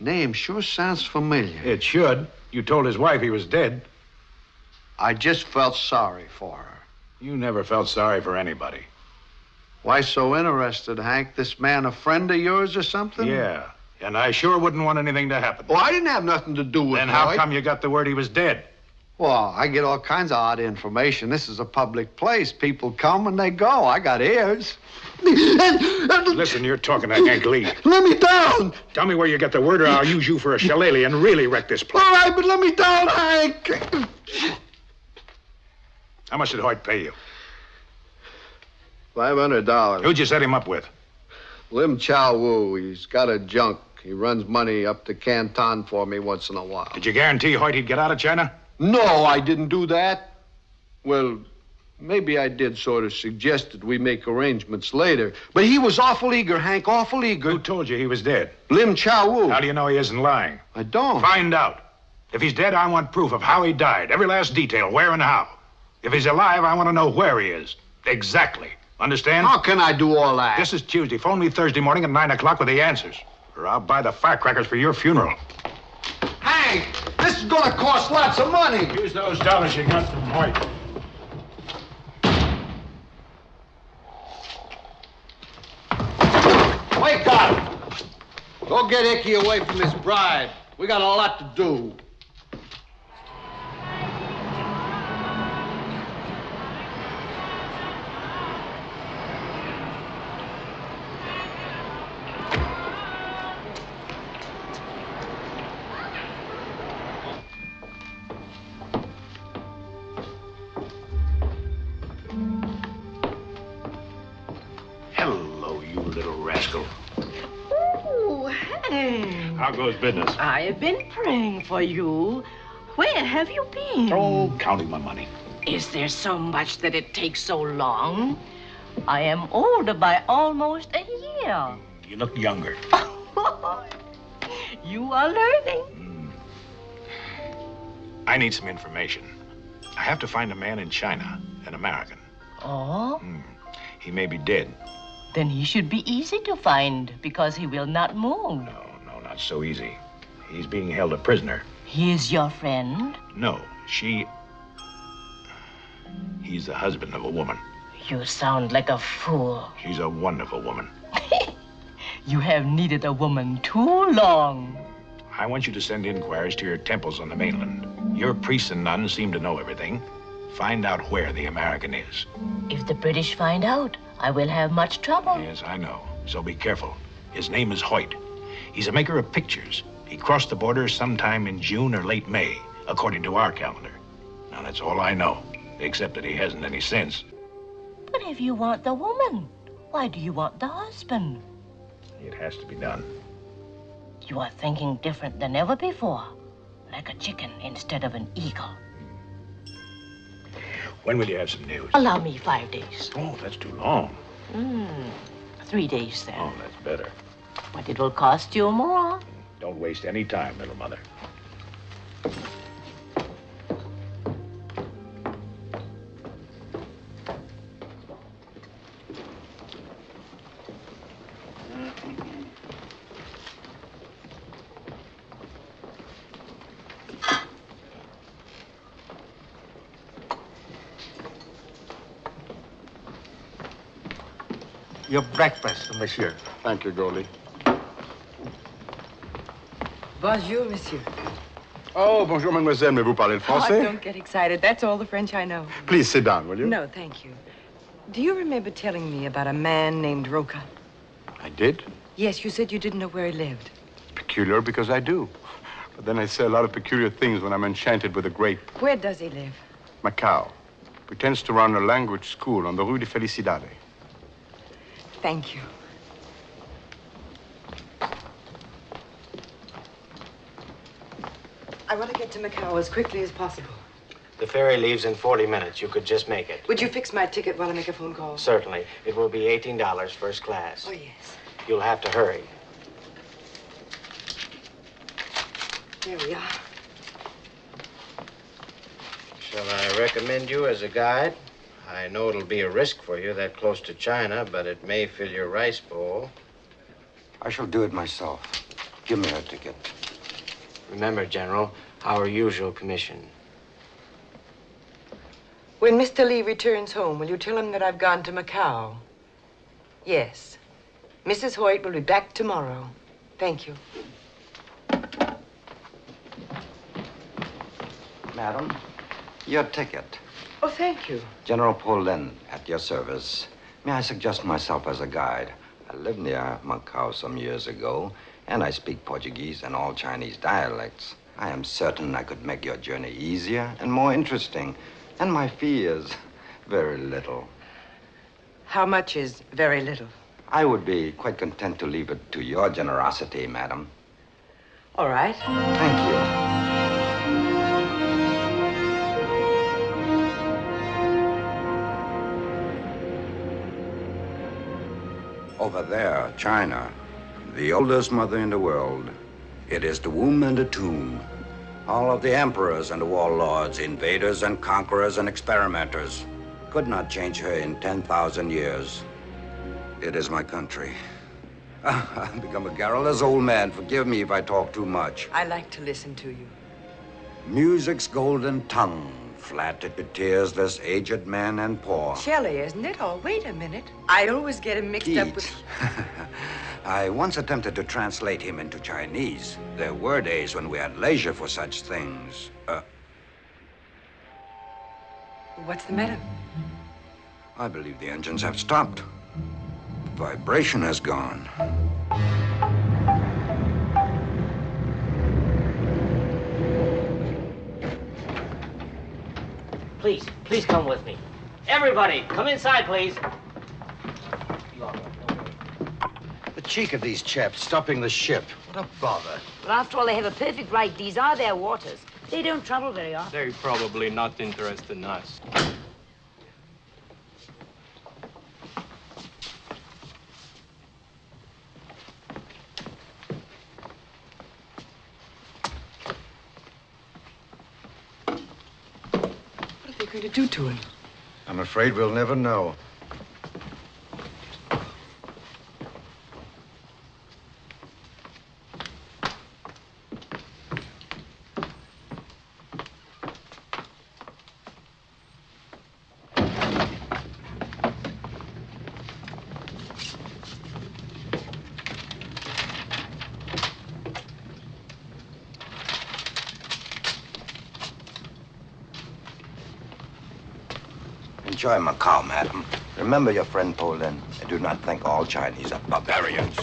Name sure sounds familiar. It should. You told his wife he was dead. I just felt sorry for her. You never felt sorry for anybody. Why so interested, Hank? This man a friend of yours or something? Yeah, and I sure wouldn't want anything to happen. Well, I didn't have nothing to do with Then Hoyt. how come you got the word he was dead? Well, I get all kinds of odd information. This is a public place. People come and they go. I got ears. Listen, you're talking to Hank Lee. Let me down. Tell me where you get the word or I'll use you for a shillelagh and really wreck this place. All right, but let me down, Hank. How much did Hoyt pay you? $500. Who'd you set him up with? Lim Chow Wu. He's got a junk. He runs money up to Canton for me once in a while. Did you guarantee Hoyt he'd get out of China? No, I didn't do that. Well, maybe I did sort of suggest that we make arrangements later. But he was awful eager, Hank, awful eager. Who told you he was dead? Lim Chow Wu. How do you know he isn't lying? I don't. Find out. If he's dead, I want proof of how he died. Every last detail, where and how. If he's alive, I want to know where he is. Exactly. Understand? How can I do all that? This is Tuesday. Phone me Thursday morning at 9 o'clock with the answers. Or I'll buy the firecrackers for your funeral. Hank, this is gonna cost lots of money. Use those dollars you got from Hoyt. Wake up! Go get Icky away from his bride. We got a lot to do. Hello, you little rascal. Oh, Hank. How goes business? I have been praying for you. Where have you been? Oh, counting my money. Is there so much that it takes so long? I am older by almost a year. You look younger. You are learning. I need some information. I have to find a man in China, an American. Oh? He may be dead. Then he should be easy to find because he will not move. No, not so easy. He's being held a prisoner. He is your friend? No, he's the husband of a woman. You sound like a fool. She's a wonderful woman. You have needed a woman too long. I want you to send inquiries to your temples on the mainland. Your priests and nuns seem to know everything. Find out where the American is. If the British find out, I will have much trouble. Yes, I know. So be careful. His name is Hoyt. He's a maker of pictures. He crossed the border sometime in June or late May, according to our calendar. Now, that's all I know, except that he hasn't any sense. But if you want the woman, why do you want the husband? It has to be done. You are thinking different than ever before, like a chicken instead of an eagle. When will you have some news? Allow me 5 days. Oh, that's too long. 3 days then. Oh, that's better. But it will cost you more. Don't waste any time, little mother. Your breakfast, monsieur. Thank you, Goldie. Bonjour, monsieur. Oh, bonjour, mademoiselle. Mais vous parlez le français? Oh, don't get excited. That's all the French I know. Please sit down, will you? No, thank you. Do you remember telling me about a man named Roca? I did? Yes, you said you didn't know where he lived. Peculiar because I do. But then I say a lot of peculiar things when I'm enchanted with a grape. Where does he live? Macau. Pretends to run a language school on the Rue de Felicidade. Thank you. I want to get to Macau as quickly as possible. The ferry leaves in 40 minutes. You could just make it. Would you fix my ticket while I make a phone call? Certainly. It will be $18 first class. Oh, yes. You'll have to hurry. There we are. Shall I recommend you as a guide? I know it'll be a risk for you that close to China, but it may fill your rice bowl. I shall do it myself. Give me her ticket. Remember, General, our usual commission. When Mr. Lee returns home, will you tell him that I've gone to Macau? Yes. Mrs. Hoyt will be back tomorrow. Thank you. Madam, your ticket. Oh, thank you. General Paulin, at your service. May I suggest myself as a guide? I lived near Macau some years ago, and I speak Portuguese and all Chinese dialects. I am certain I could make your journey easier and more interesting. And my fee is very little. How much is very little? I would be quite content to leave it to your generosity, madam. All right. Thank you. Over there, China, the oldest mother in the world. It is the womb and the tomb. All of the emperors and the warlords, invaders and conquerors and experimenters could not change her in 10,000 years. It is my country. I've become a garrulous old man. Forgive me if I talk too much. I like to listen to you. Music's golden tongue flattered to tears this aged man and poor. Shelley, isn't it? Oh, wait a minute. I always get him mixed up with... I once attempted to translate him into Chinese. There were days when we had leisure for such things. What's the matter? I believe the engines have stopped. Vibration has gone. Please come with me. Everybody, come inside, please. The cheek of these chaps stopping the ship. What a bother. But after all, they have a perfect right. These are their waters. They don't travel very often. They're probably not interested in us. What are they going to do to him? I'm afraid we'll never know. Enjoy Macau, madam. Remember your friend Paulin, and do not think all Chinese are barbarians.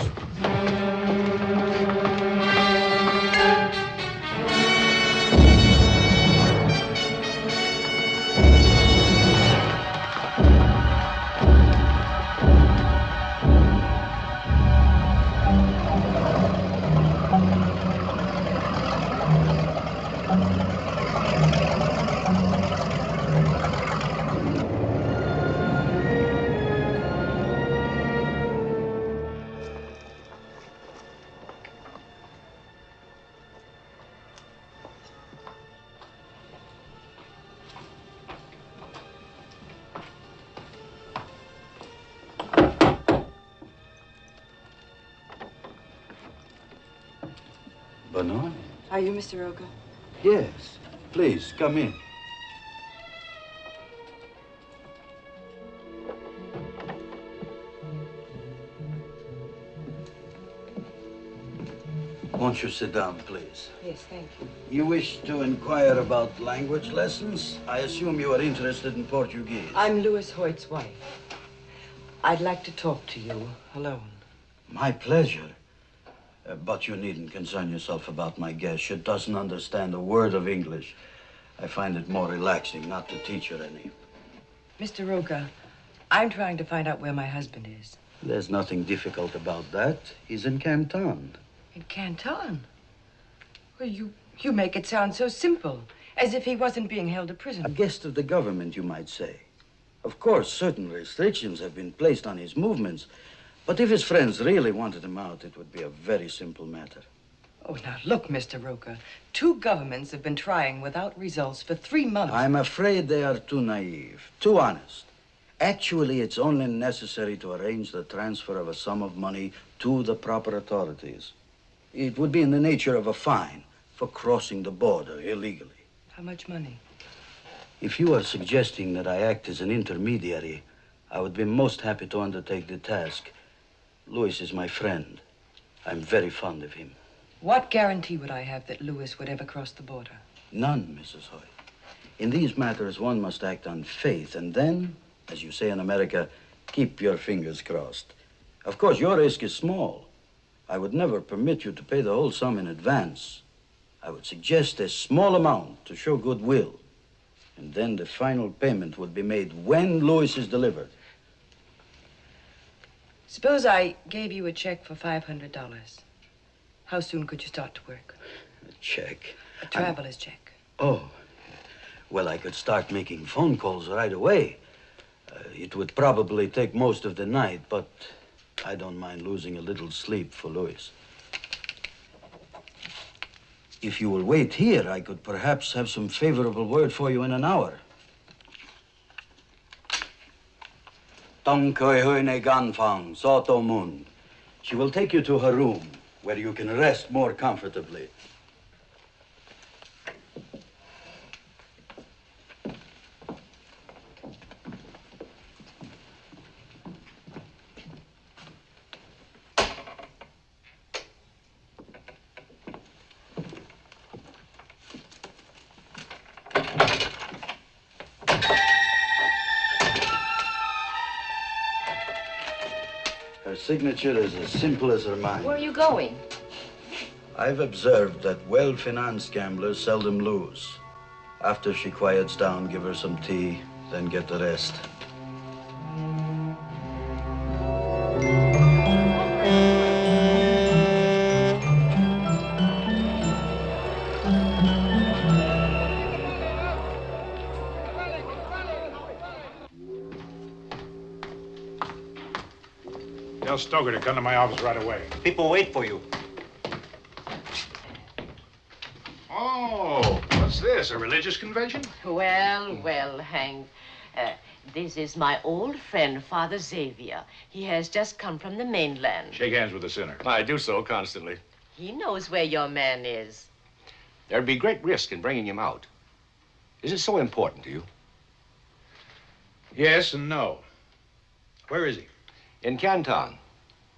Bononi? Are you Mr. Roca? Yes. Please, come in. Won't you sit down, please? Yes, thank you. You wish to inquire about language lessons? I assume you are interested in Portuguese. I'm Louis Hoyt's wife. I'd like to talk to you alone. My pleasure. But you needn't concern yourself about my guest. She doesn't understand a word of English. I find it more relaxing not to teach her any. Mr. Roca, I'm trying to find out where my husband is. There's nothing difficult about that. He's in Canton. In Canton? Well, you make it sound so simple, as if he wasn't being held a prisoner. A guest of the government, you might say. Of course, certain restrictions have been placed on his movements, but if his friends really wanted him out, it would be a very simple matter. Oh, now look, Mr. Roca. 2 governments have been trying without results for 3 months. I'm afraid they are too naive, too honest. Actually, it's only necessary to arrange the transfer of a sum of money to the proper authorities. It would be in the nature of a fine for crossing the border illegally. How much money? If you are suggesting that I act as an intermediary, I would be most happy to undertake the task. Louis is my friend. I'm very fond of him. What guarantee would I have that Louis would ever cross the border? None, Mrs. Hoyt. In these matters, one must act on faith, and then, as you say in America, keep your fingers crossed. Of course, your risk is small. I would never permit you to pay the whole sum in advance. I would suggest a small amount to show goodwill, and then the final payment would be made when Louis is delivered. Suppose I gave you a check for $500. How soon could you start to work? A check? A traveler's check. Oh, well, I could start making phone calls right away. It would probably take most of the night, but I don't mind losing a little sleep for Louis. If you will wait here, I could perhaps have some favorable word for you in an hour. Tong Koi Hoine Ganfang, Soto Mun. She will take you to her room, where you can rest more comfortably. Her signature is as simple as her mind. Where are you going? I've observed that well-financed gamblers seldom lose. After she quiets down, give her some tea, then get the rest. Tell Stoker to come to my office right away. People wait for you. Oh, what's this, a religious convention? Well, Hank. This is my old friend, Father Xavier. He has just come from the mainland. Shake hands with the sinner. I do so constantly. He knows where your man is. There'd be great risk in bringing him out. Is it so important to you? Yes and no. Where is he? In Canton.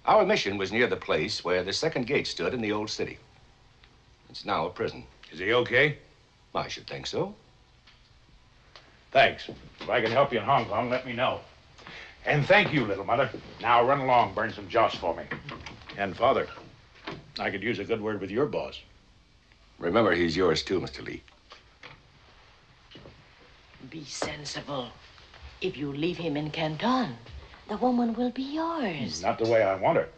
Our mission was near the place where the second gate stood in the old city. It's now a prison. Is he okay? I should think so. Thanks. If I can help you in Hong Kong, let me know. And thank you, little mother. Now run along, burn some joss for me. And Father, I could use a good word with your boss. Remember, he's yours too, Mr. Lee. Be sensible. If you leave him in Canton, the woman will be yours. Not the way I want her.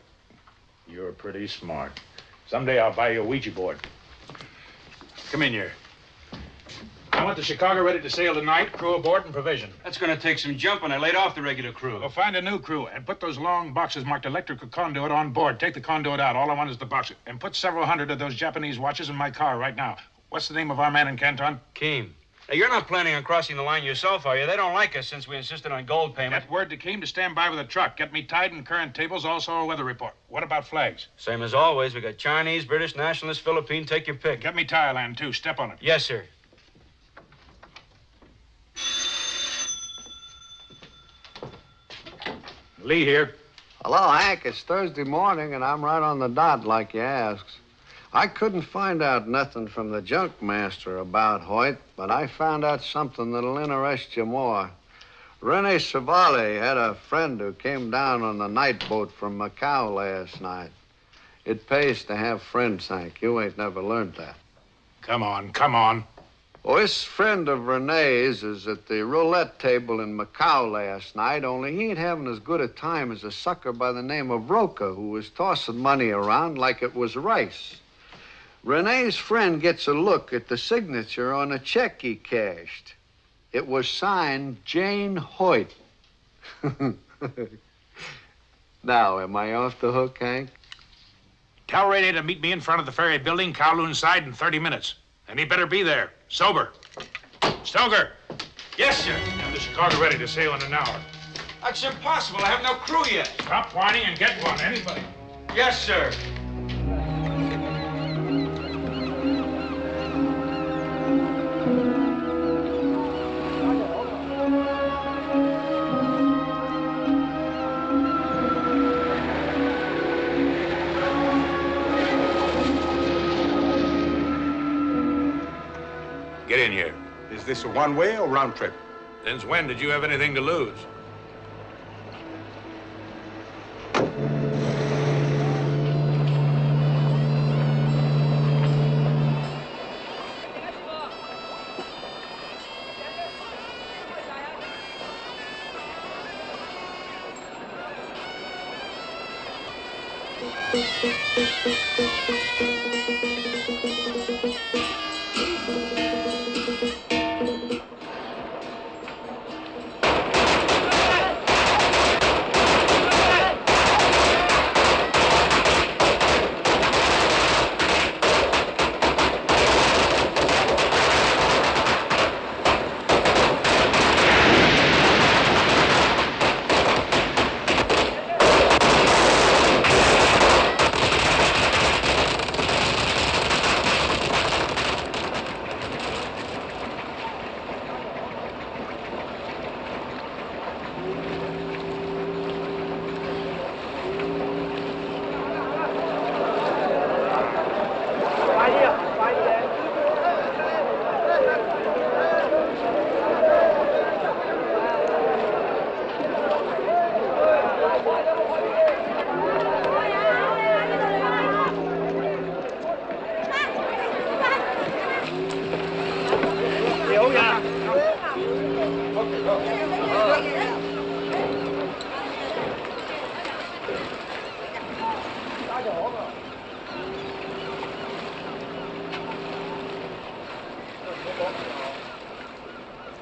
You're pretty smart. Someday I'll buy you a Ouija board. Come in here. I want the Chicago ready to sail tonight, crew aboard and provision. That's going to take some jumping. I laid off the regular crew. Well, find a new crew and put those long boxes marked electrical conduit on board. Take the conduit out. All I want is the box. And put several hundred of those Japanese watches in my car right now. What's the name of our man in Canton? Keem. Hey, you're not planning on crossing the line yourself, are you? They don't like us since we insisted on gold payment. Get word to Keem to stand by with a truck. Get me tide and current tables, also a weather report. What about flags? Same as always. We got Chinese, British, nationalist, Philippine. Take your pick. Get me Thailand, too. Step on it. Yes, sir. Lee here. Hello, Hank. It's Thursday morning, and I'm right on the dot like you asked. I couldn't find out nothing from the junk master about Hoyt, but I found out something that'll interest you more. Rene Savale had a friend who came down on the night boat from Macau last night. It pays to have friends, Hank. You ain't never learned that. Come on, come on. Well, this friend of Rene's is at the roulette table in Macau last night, only he ain't having as good a time as a sucker by the name of Roca, who was tossing money around like it was rice. Rene's friend gets a look at the signature on a check he cashed. It was signed Jane Hoyt. Now, am I off the hook, Hank? Tell Rene to meet me in front of the ferry building, Kowloon side, in 30 minutes. And he better be there, sober. Stoker! Yes, sir. Have the Chicago ready to sail in an hour. That's impossible. I have no crew yet. Stop whining and get one, anybody. Yes, sir. Get in here. Is this a one-way or round trip? Since when did you have anything to lose?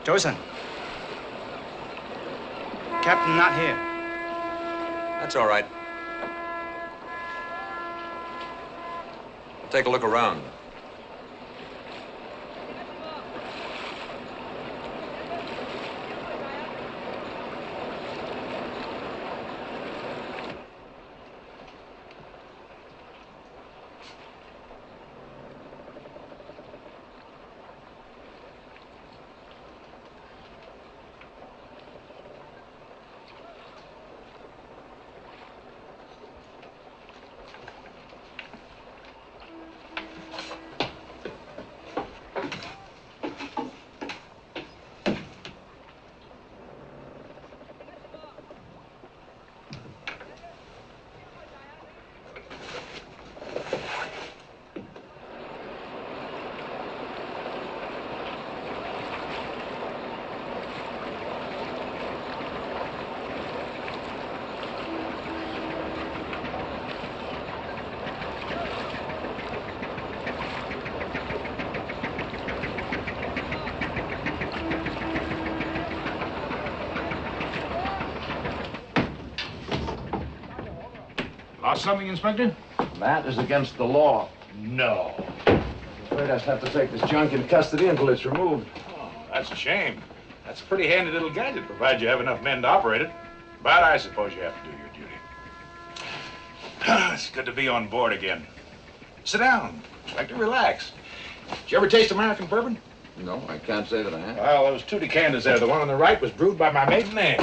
Joseon. Captain not here. That's all right. Take a look around. Lost something, Inspector? That is against the law. No. I'm afraid I have to take this junk into custody until it's removed. Oh, that's a shame. That's a pretty handy little gadget, provided you have enough men to operate it. But I suppose you have to do your duty. It's good to be on board again. Sit down, Inspector, relax. Did you ever taste American bourbon? No, I can't say that I have. Well, those two decanters there. The one on the right was brewed by my maiden name.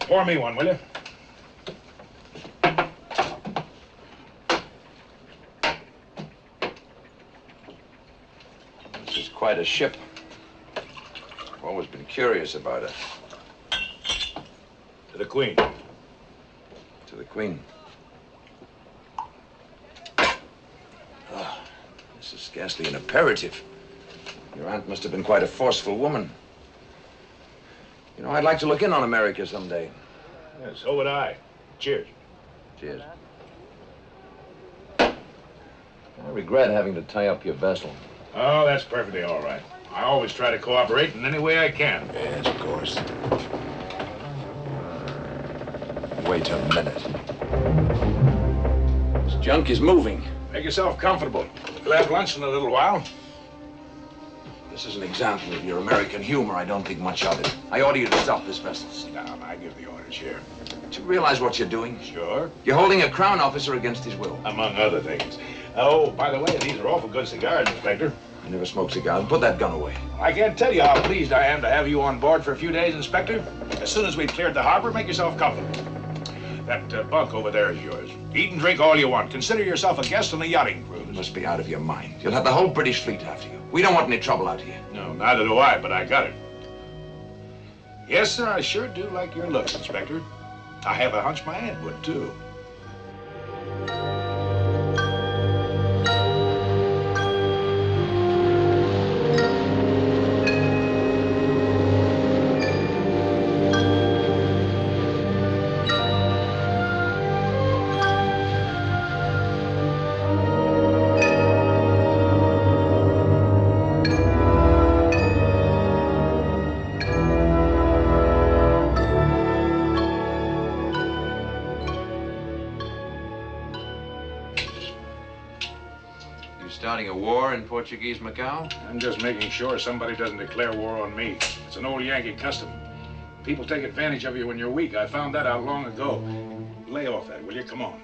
Pour me one, will you? This is quite a ship. I've always been curious about her. To the Queen. To the Queen. Oh, this is scarcely an imperative. Your aunt must have been quite a forceful woman. You know, I'd like to look in on America someday. Yeah, so would I. Cheers. Cheers. I regret having to tie up your vessel. Oh, that's perfectly all right. I always try to cooperate in any way I can. Yes, of course. Wait a minute. This junk is moving. Make yourself comfortable. We'll have lunch in a little while. This is an example of your American humor. I don't think much of it. I order you to stop this vessel. Sit down. I give the orders here. Do you realize what you're doing? Sure. You're holding a crown officer against his will. Among other things. Oh, by the way, these are awful good cigars, Inspector. I never smoke cigars. Put that gun away. I can't tell you how pleased I am to have you on board for a few days, Inspector. As soon as we've cleared the harbor, make yourself comfortable. That bunk over there is yours. Eat and drink all you want. Consider yourself a guest on a yachting cruise. You must be out of your mind. You'll have the whole British fleet after you. We don't want any trouble out here. No, neither do I, but I got it. Yes, sir, I sure do like your looks, Inspector. I have a hunch my aunt would, too. Starting a war in Portuguese Macau? I'm just making sure somebody doesn't declare war on me. It's an old Yankee custom. People take advantage of you when you're weak. I found that out long ago. Lay off that, will you? Come on.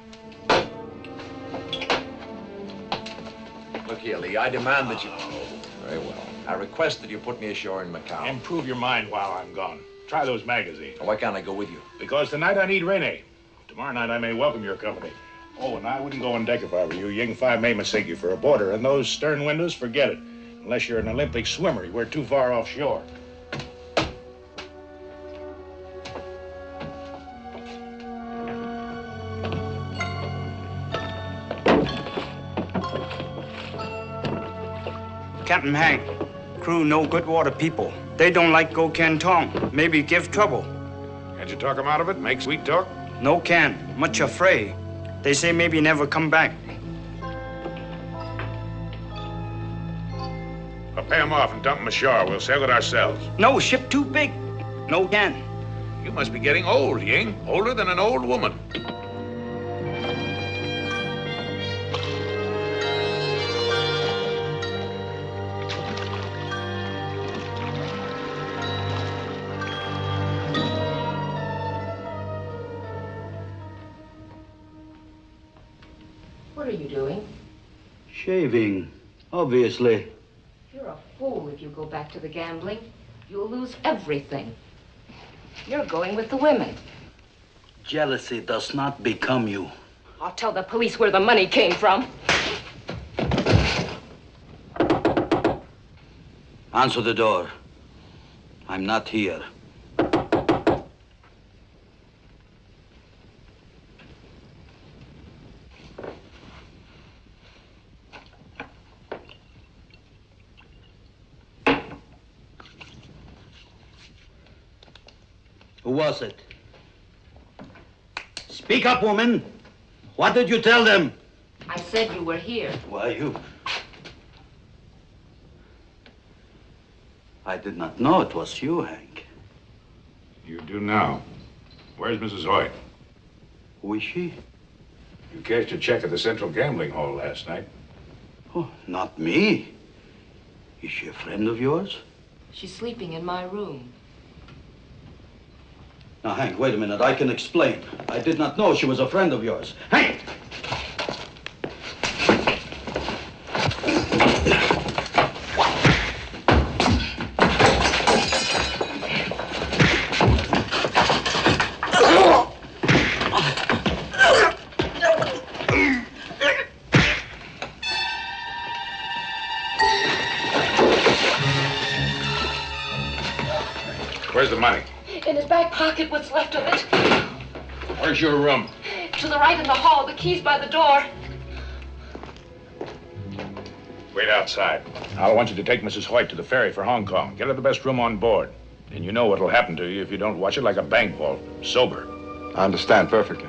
Look here, Lee, I demand that you... Very well. I request that you put me ashore in Macau. Improve your mind while I'm gone. Try those magazines. Why can't I go with you? Because tonight I need Renee. Tomorrow night I may welcome your company. Oh, and I wouldn't go on deck if I were you. Ying 5 may mistake you for a boarder. And those stern windows, forget it. Unless you're an Olympic swimmer, we're too far offshore. Captain Hank, crew no good water people. They don't like go Canton. Maybe give trouble. Can't you talk them out of it? Make sweet talk? No can. Much afraid. They say maybe never come back. I'll pay them off and dump them ashore. We'll sail it ourselves. No, ship too big. No can. You must be getting old, Ying. Older than an old woman. What are you doing? Shaving, obviously. You're a fool if you go back to the gambling. You'll lose everything. You're going with the women. Jealousy does not become you. I'll tell the police where the money came from. Answer the door. I'm not here. Who was it? Speak up, woman. What did you tell them? I said you were here. Why, you... I did not know it was you, Hank. You do now. Where's Mrs. Hoyt? Who is she? You cashed a check at the Central Gambling Hall last night. Oh, not me. Is she a friend of yours? She's sleeping in my room. Now, Hank, wait a minute. I can explain. I did not know she was a friend of yours. Hank! Where's the money? In his back pocket, what's left of it. Where's your room? To the right in the hall, the key's by the door. Wait outside. I want you to take Mrs. Hoyt to the ferry for Hong Kong. Get her the best room on board. And you know what'll happen to you if you don't watch it like a bank vault. Sober. I understand perfectly.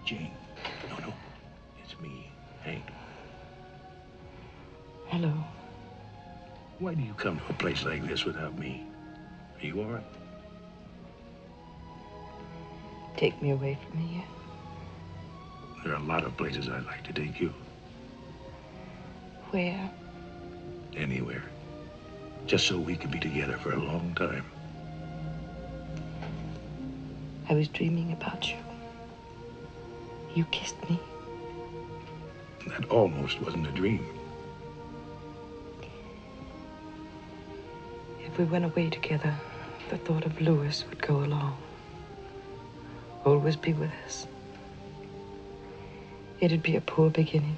Jane. No. It's me, Hank. Hello. Why do you come to a place like this without me? Are you all right? Take me away from here. There are a lot of places I'd like to take you. Where? Anywhere. Just so we can be together for a long time. I was dreaming about you. You kissed me. That almost wasn't a dream. If we went away together, the thought of Louis would go along. Always be with us. It'd be a poor beginning.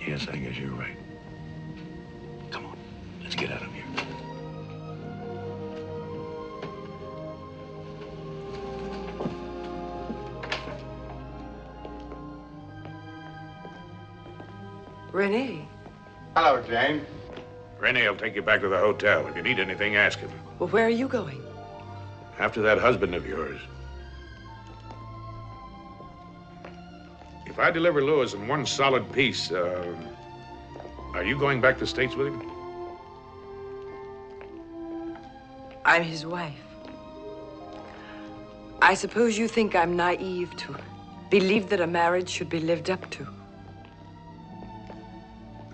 Yes, I guess you're right. Come on, let's get out of here. Renee. Hello, Jane. Renee will take you back to the hotel. If you need anything, ask him. Well, where are you going? After that husband of yours. If I deliver Louis in one solid piece, are you going back to the States with him? I'm his wife. I suppose you think I'm naive to believe that a marriage should be lived up to.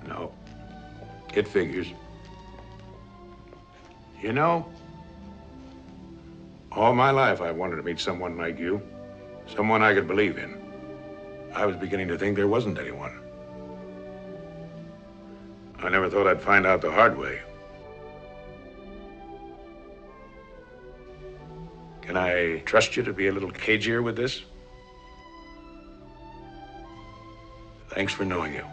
No. It figures. You know, all my life I wanted to meet someone like you. Someone I could believe in. I was beginning to think there wasn't anyone. I never thought I'd find out the hard way. Can I trust you to be a little cagier with this? Thanks for knowing you.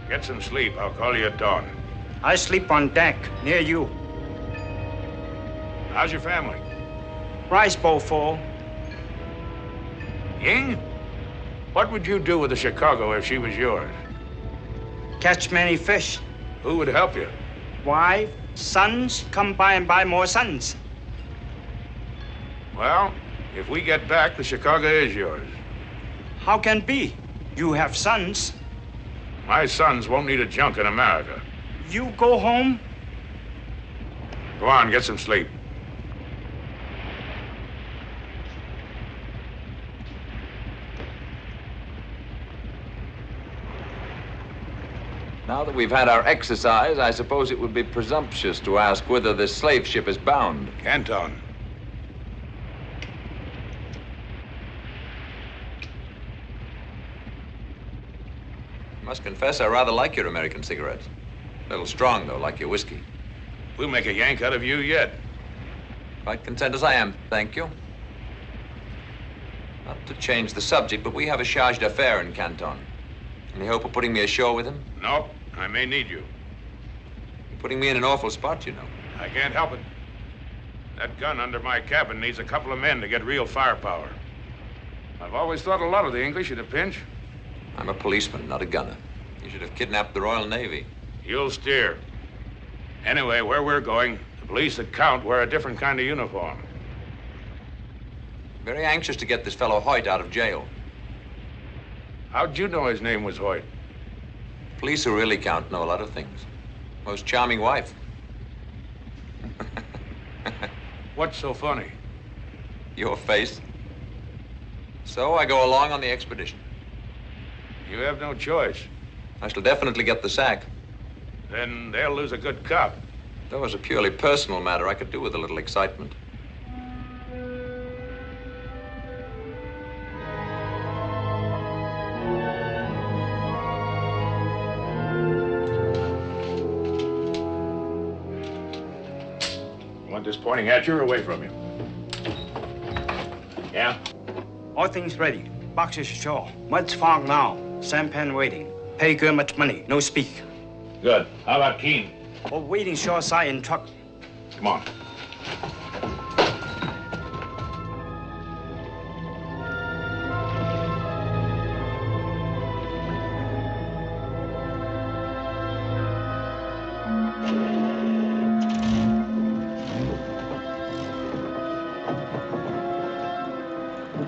Get some sleep. I'll call you at dawn. I sleep on deck, near you. How's your family? Rice bowl full. Ying? What would you do with the Chicago if she was yours? Catch many fish. Who would help you? Wife, sons, come by and buy more sons. Well, if we get back, the Chicago is yours. How can be? You have sons. My sons won't need a junk in America. You go home? Go on, get some sleep. Now that we've had our exercise, I suppose it would be presumptuous to ask whither this slave ship is bound. Canton. I must confess I rather like your American cigarettes. A little strong, though, like your whiskey. We'll make a Yank out of you yet. Quite content as I am, thank you. Not to change the subject, but we have a charge d'affaires in Canton. Any hope of putting me ashore with him? Nope. I may need you. You're putting me in an awful spot, you know. I can't help it. That gun under my cabin needs a couple of men to get real firepower. I've always thought a lot of the English at a pinch. I'm a policeman, not a gunner. You should have kidnapped the Royal Navy. You'll steer. Anyway, where we're going, the police that count wear a different kind of uniform. Very anxious to get this fellow Hoyt out of jail. How'd you know his name was Hoyt? Police who really count know a lot of things. Most charming wife. What's so funny? Your face. So I go along on the expedition. You have no choice. I shall definitely get the sack. Then they'll lose a good cop. That was a purely personal matter. I could do with a little excitement. Want this pointing at you or away from you? Yeah? All things ready. Boxes ashore. Much fog now. Sampan waiting. Pay good much money. No speak. Good. How about Keen? Or waiting shoreside in truck. Come on.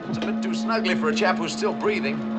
It's a bit too snugly for a chap who's still breathing.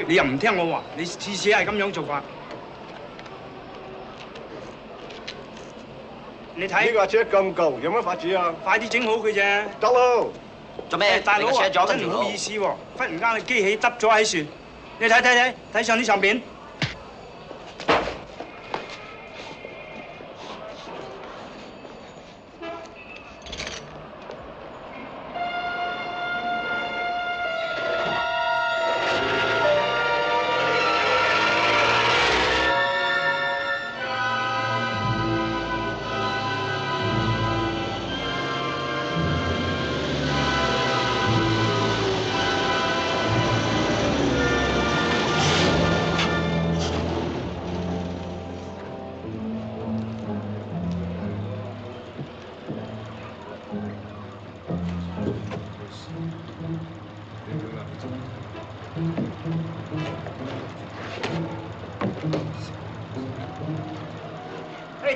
你又唔聽我話，你次次係咁樣做法。你睇呢個車咁高，有乜法子啊？快啲整好佢啫。得咯。做咩？大佬啊，真唔好意思喎，忽然間你機器耷咗喺船，你睇上啲相片。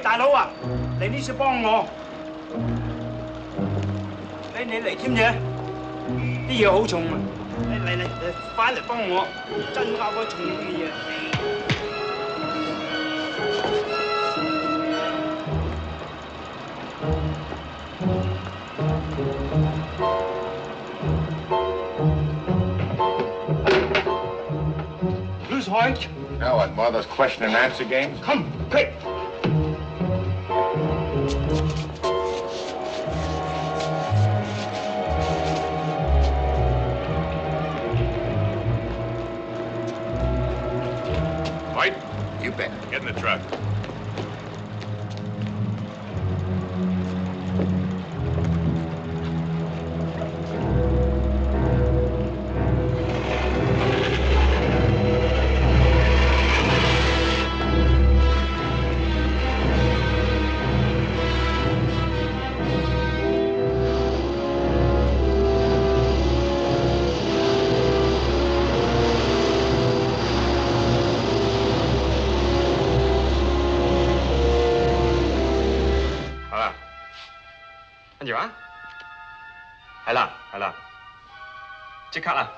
大佬啊，你呢次幫我，你嚟添啫，啲嘢好重啊！你快嚟幫我，增加嗰重嘅嘢。Who's Hoyt? Now what, more of those question and answer games? Come, quick! Hoyt? You bet. Get in the truck. 係啦，係啦，即刻啦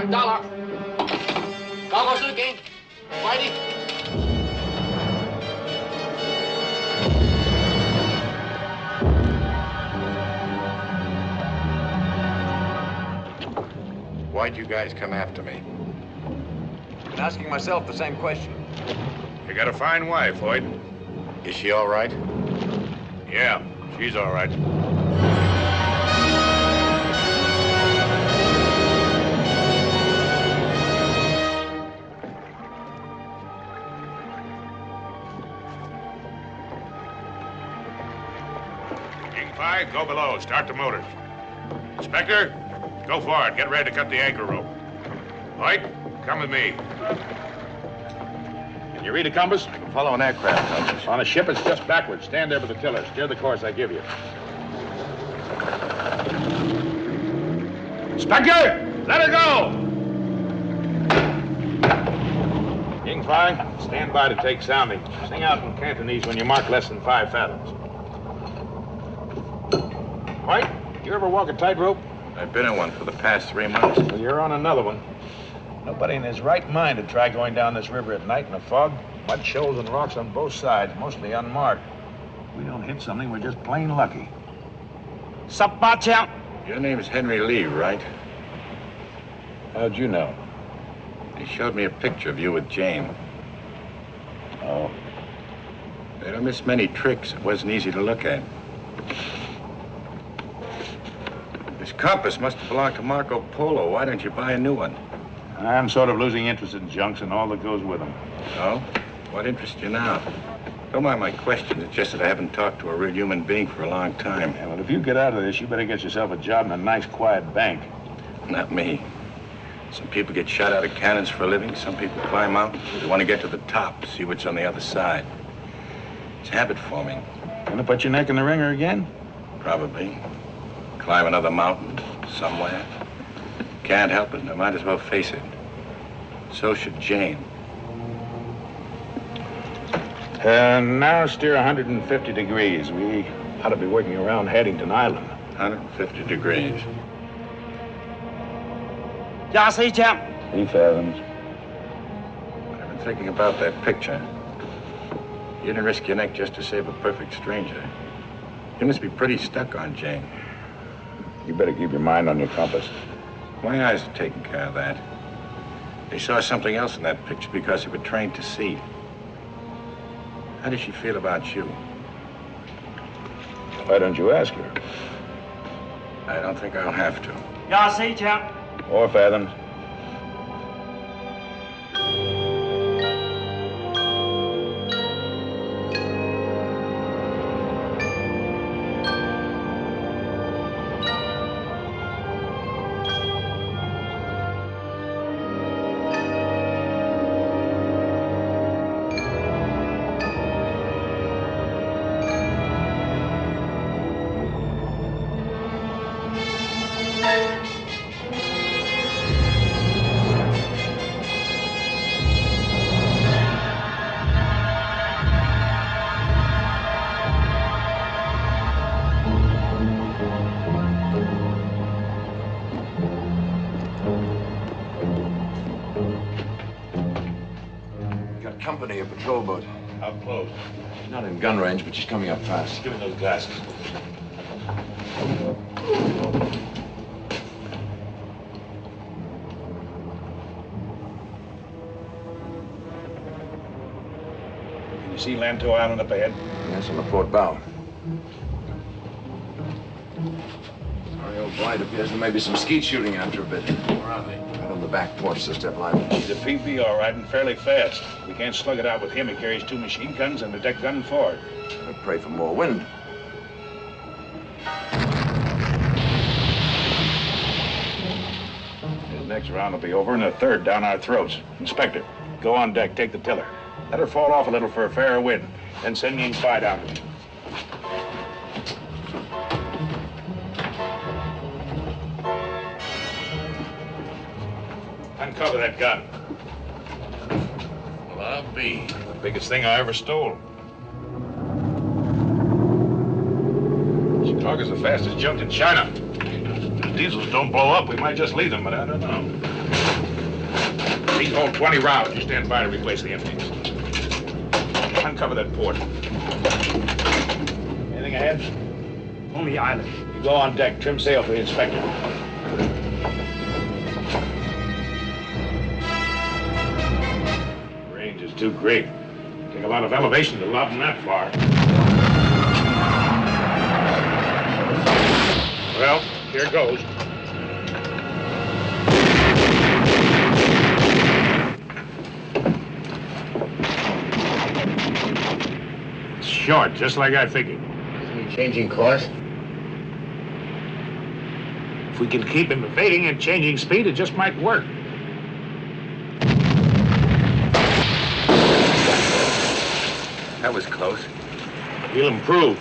！dollar，搞個書記，快啲！Why'd you guys come after me? Been asking myself the same question. You got a fine wife, Hoyt. Is she all right? Yeah, she's all right. Go below. Start the motors. Inspector, go forward. Get ready to cut the anchor rope. Hoyt, come with me. Can you read a compass? I can follow an aircraft compass. On a ship, it's just backwards. Stand there with the tiller. Steer the course I give you. Inspector, let her go! Yingfei, stand by to take sounding. Sing out in Cantonese when you mark less than 5 fathoms. Hoyt, you ever walk a tightrope? I've been in one for the past 3 months. Well, you're on another one. Nobody in his right mind would try going down this river at night in a fog. Mud shoals and rocks on both sides, mostly unmarked. If we don't hit something, we're just plain lucky. 18槍。 Your name's Henry Lee, right? How'd you know? They showed me a picture of you with Jane. Oh. They don't miss many tricks. It wasn't easy to look at. This compass must have belonged to Marco Polo. Why don't you buy a new one? I'm sort of losing interest in junks and all that goes with them. Oh? What interests you now? Don't mind my question. It's just that I haven't talked to a real human being for a long time. Yeah, well, if you get out of this, you better get yourself a job in a nice, quiet bank. Not me. Some people get shot out of cannons for a living. Some people climb mountains. They want to get to the top, see what's on the other side. It's habit forming. Gonna put your neck in the ringer again? Probably. Climb another mountain somewhere. Can't help it. I might as well face it. So should Jane. And now steer 150 degrees. We ought to be working around Haddington Island. 150 degrees. 24槍。 3 fathoms. I've been thinking about that picture. You didn't risk your neck just to save a perfect stranger. You must be pretty stuck on Jane. You better keep your mind on your compass. My eyes are taking care of that. They saw something else in that picture because they were trained to see. How does she feel about you? Why don't you ask her? I don't think I'll have to. 24槍。 4 fathoms. Company, a patrol boat. How close? She's not in gun range, but she's coming up fast. Give me those glasses. Can you see Lantow Island up ahead? Yes, on the port bow. Sorry, old Blight appears there may be some skeet shooting after a bit. Where are they? Right on the back porch, so step lively. He's a PB, all right, and fairly fast. We can't slug it out with him. He carries 2 machine guns and a deck gun forward. I pray for more wind. next round will be over and the third down our throats. Inspector, go on deck, take the tiller. Let her fall off a little for a fairer wind. Then send Ying Fai down to me. Uncover that gun. Well, I'll be. The biggest thing I ever stole. Chicago's the fastest junk in China. If the diesels don't blow up, we might just leave them, but I don't know. These hold 20 rounds. You stand by to replace the empties. Uncover that port. Anything ahead? Only the island. You go on deck, trim sail for the inspector. Range is too great. Take a lot of elevation to lob them that far. Well, here goes. It's short, just like I figured. Isn't he changing course? If we can keep him evading and changing speed, it just might work. That was close. He'll improve.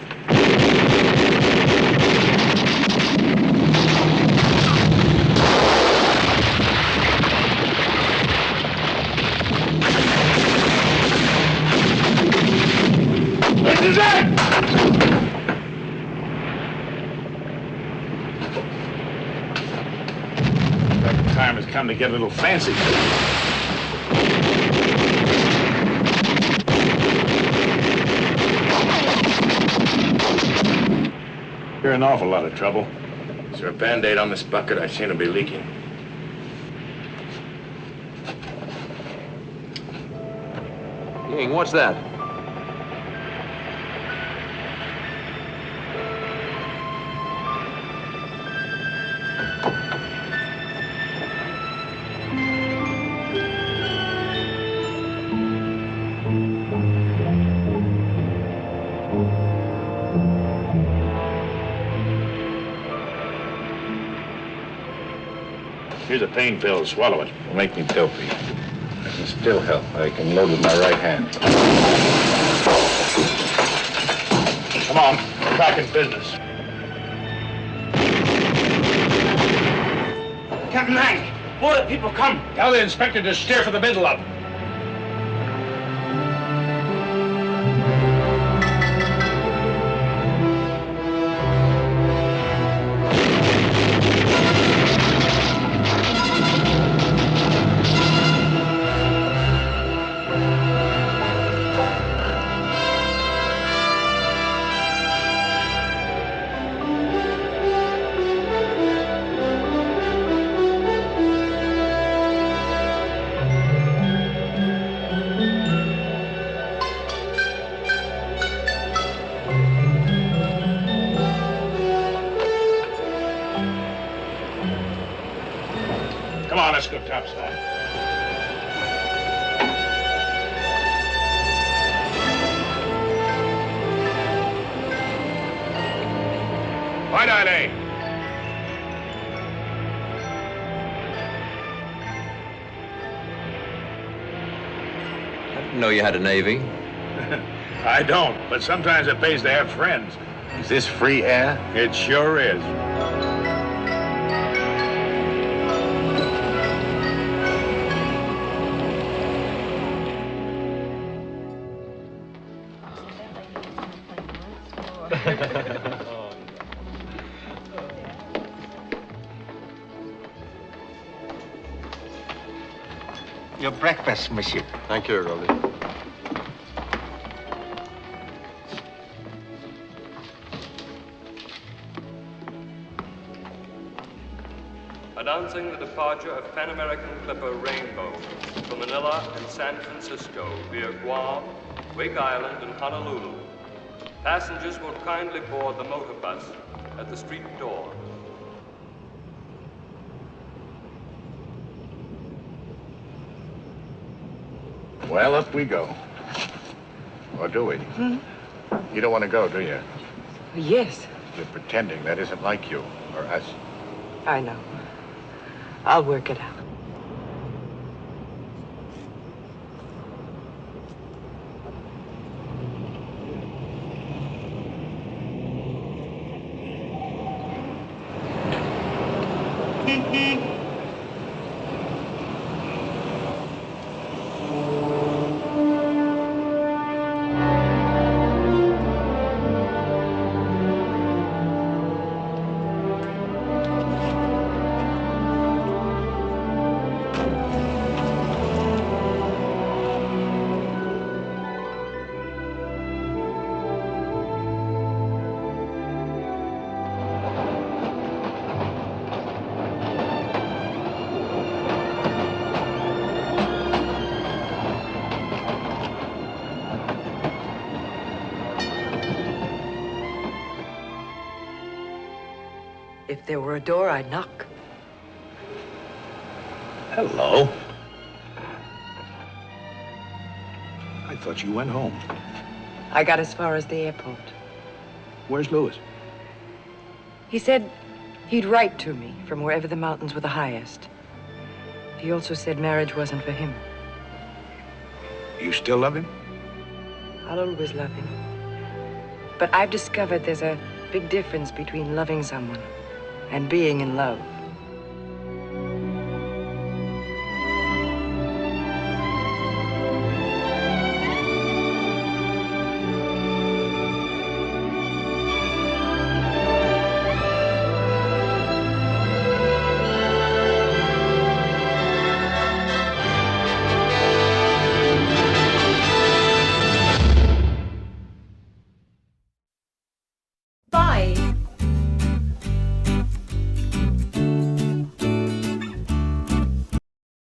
This is it! The time has come to get a little fancy. You're in an awful lot of trouble. Is there a Band-Aid on this bucket? I seem to be leaking. Ying, what's that? Here's a pain pill. Swallow it. It'll make me dopey. I can still help. I can load with my right hand. Come on. We're back in business. Captain Hank, more the people come. Tell the inspector to steer for the middle of them. Come on, let's go topside. White Island. I didn't know you had a navy. I don't, but sometimes it pays to have friends. Is this free air? It sure is. Your breakfast, monsieur. Thank you, Rolly. Announcing the departure of Pan American clipper Rainbow from Manila and San Francisco via Guam, Wake Island, and Honolulu. Passengers will kindly board the motor bus at the street door. Well, up we go. Or do we? You don't want to go, do you? Yes, You're pretending that isn't like you or us. I know. I'll work it out. If there were a door, I'd knock. Hello. I thought you went home. I got as far as the airport. Where's Louis? He said he'd write to me from wherever the mountains were the highest. He also said marriage wasn't for him. You still love him? I'll always love him. But I've discovered there's a big difference between loving someone and being in love.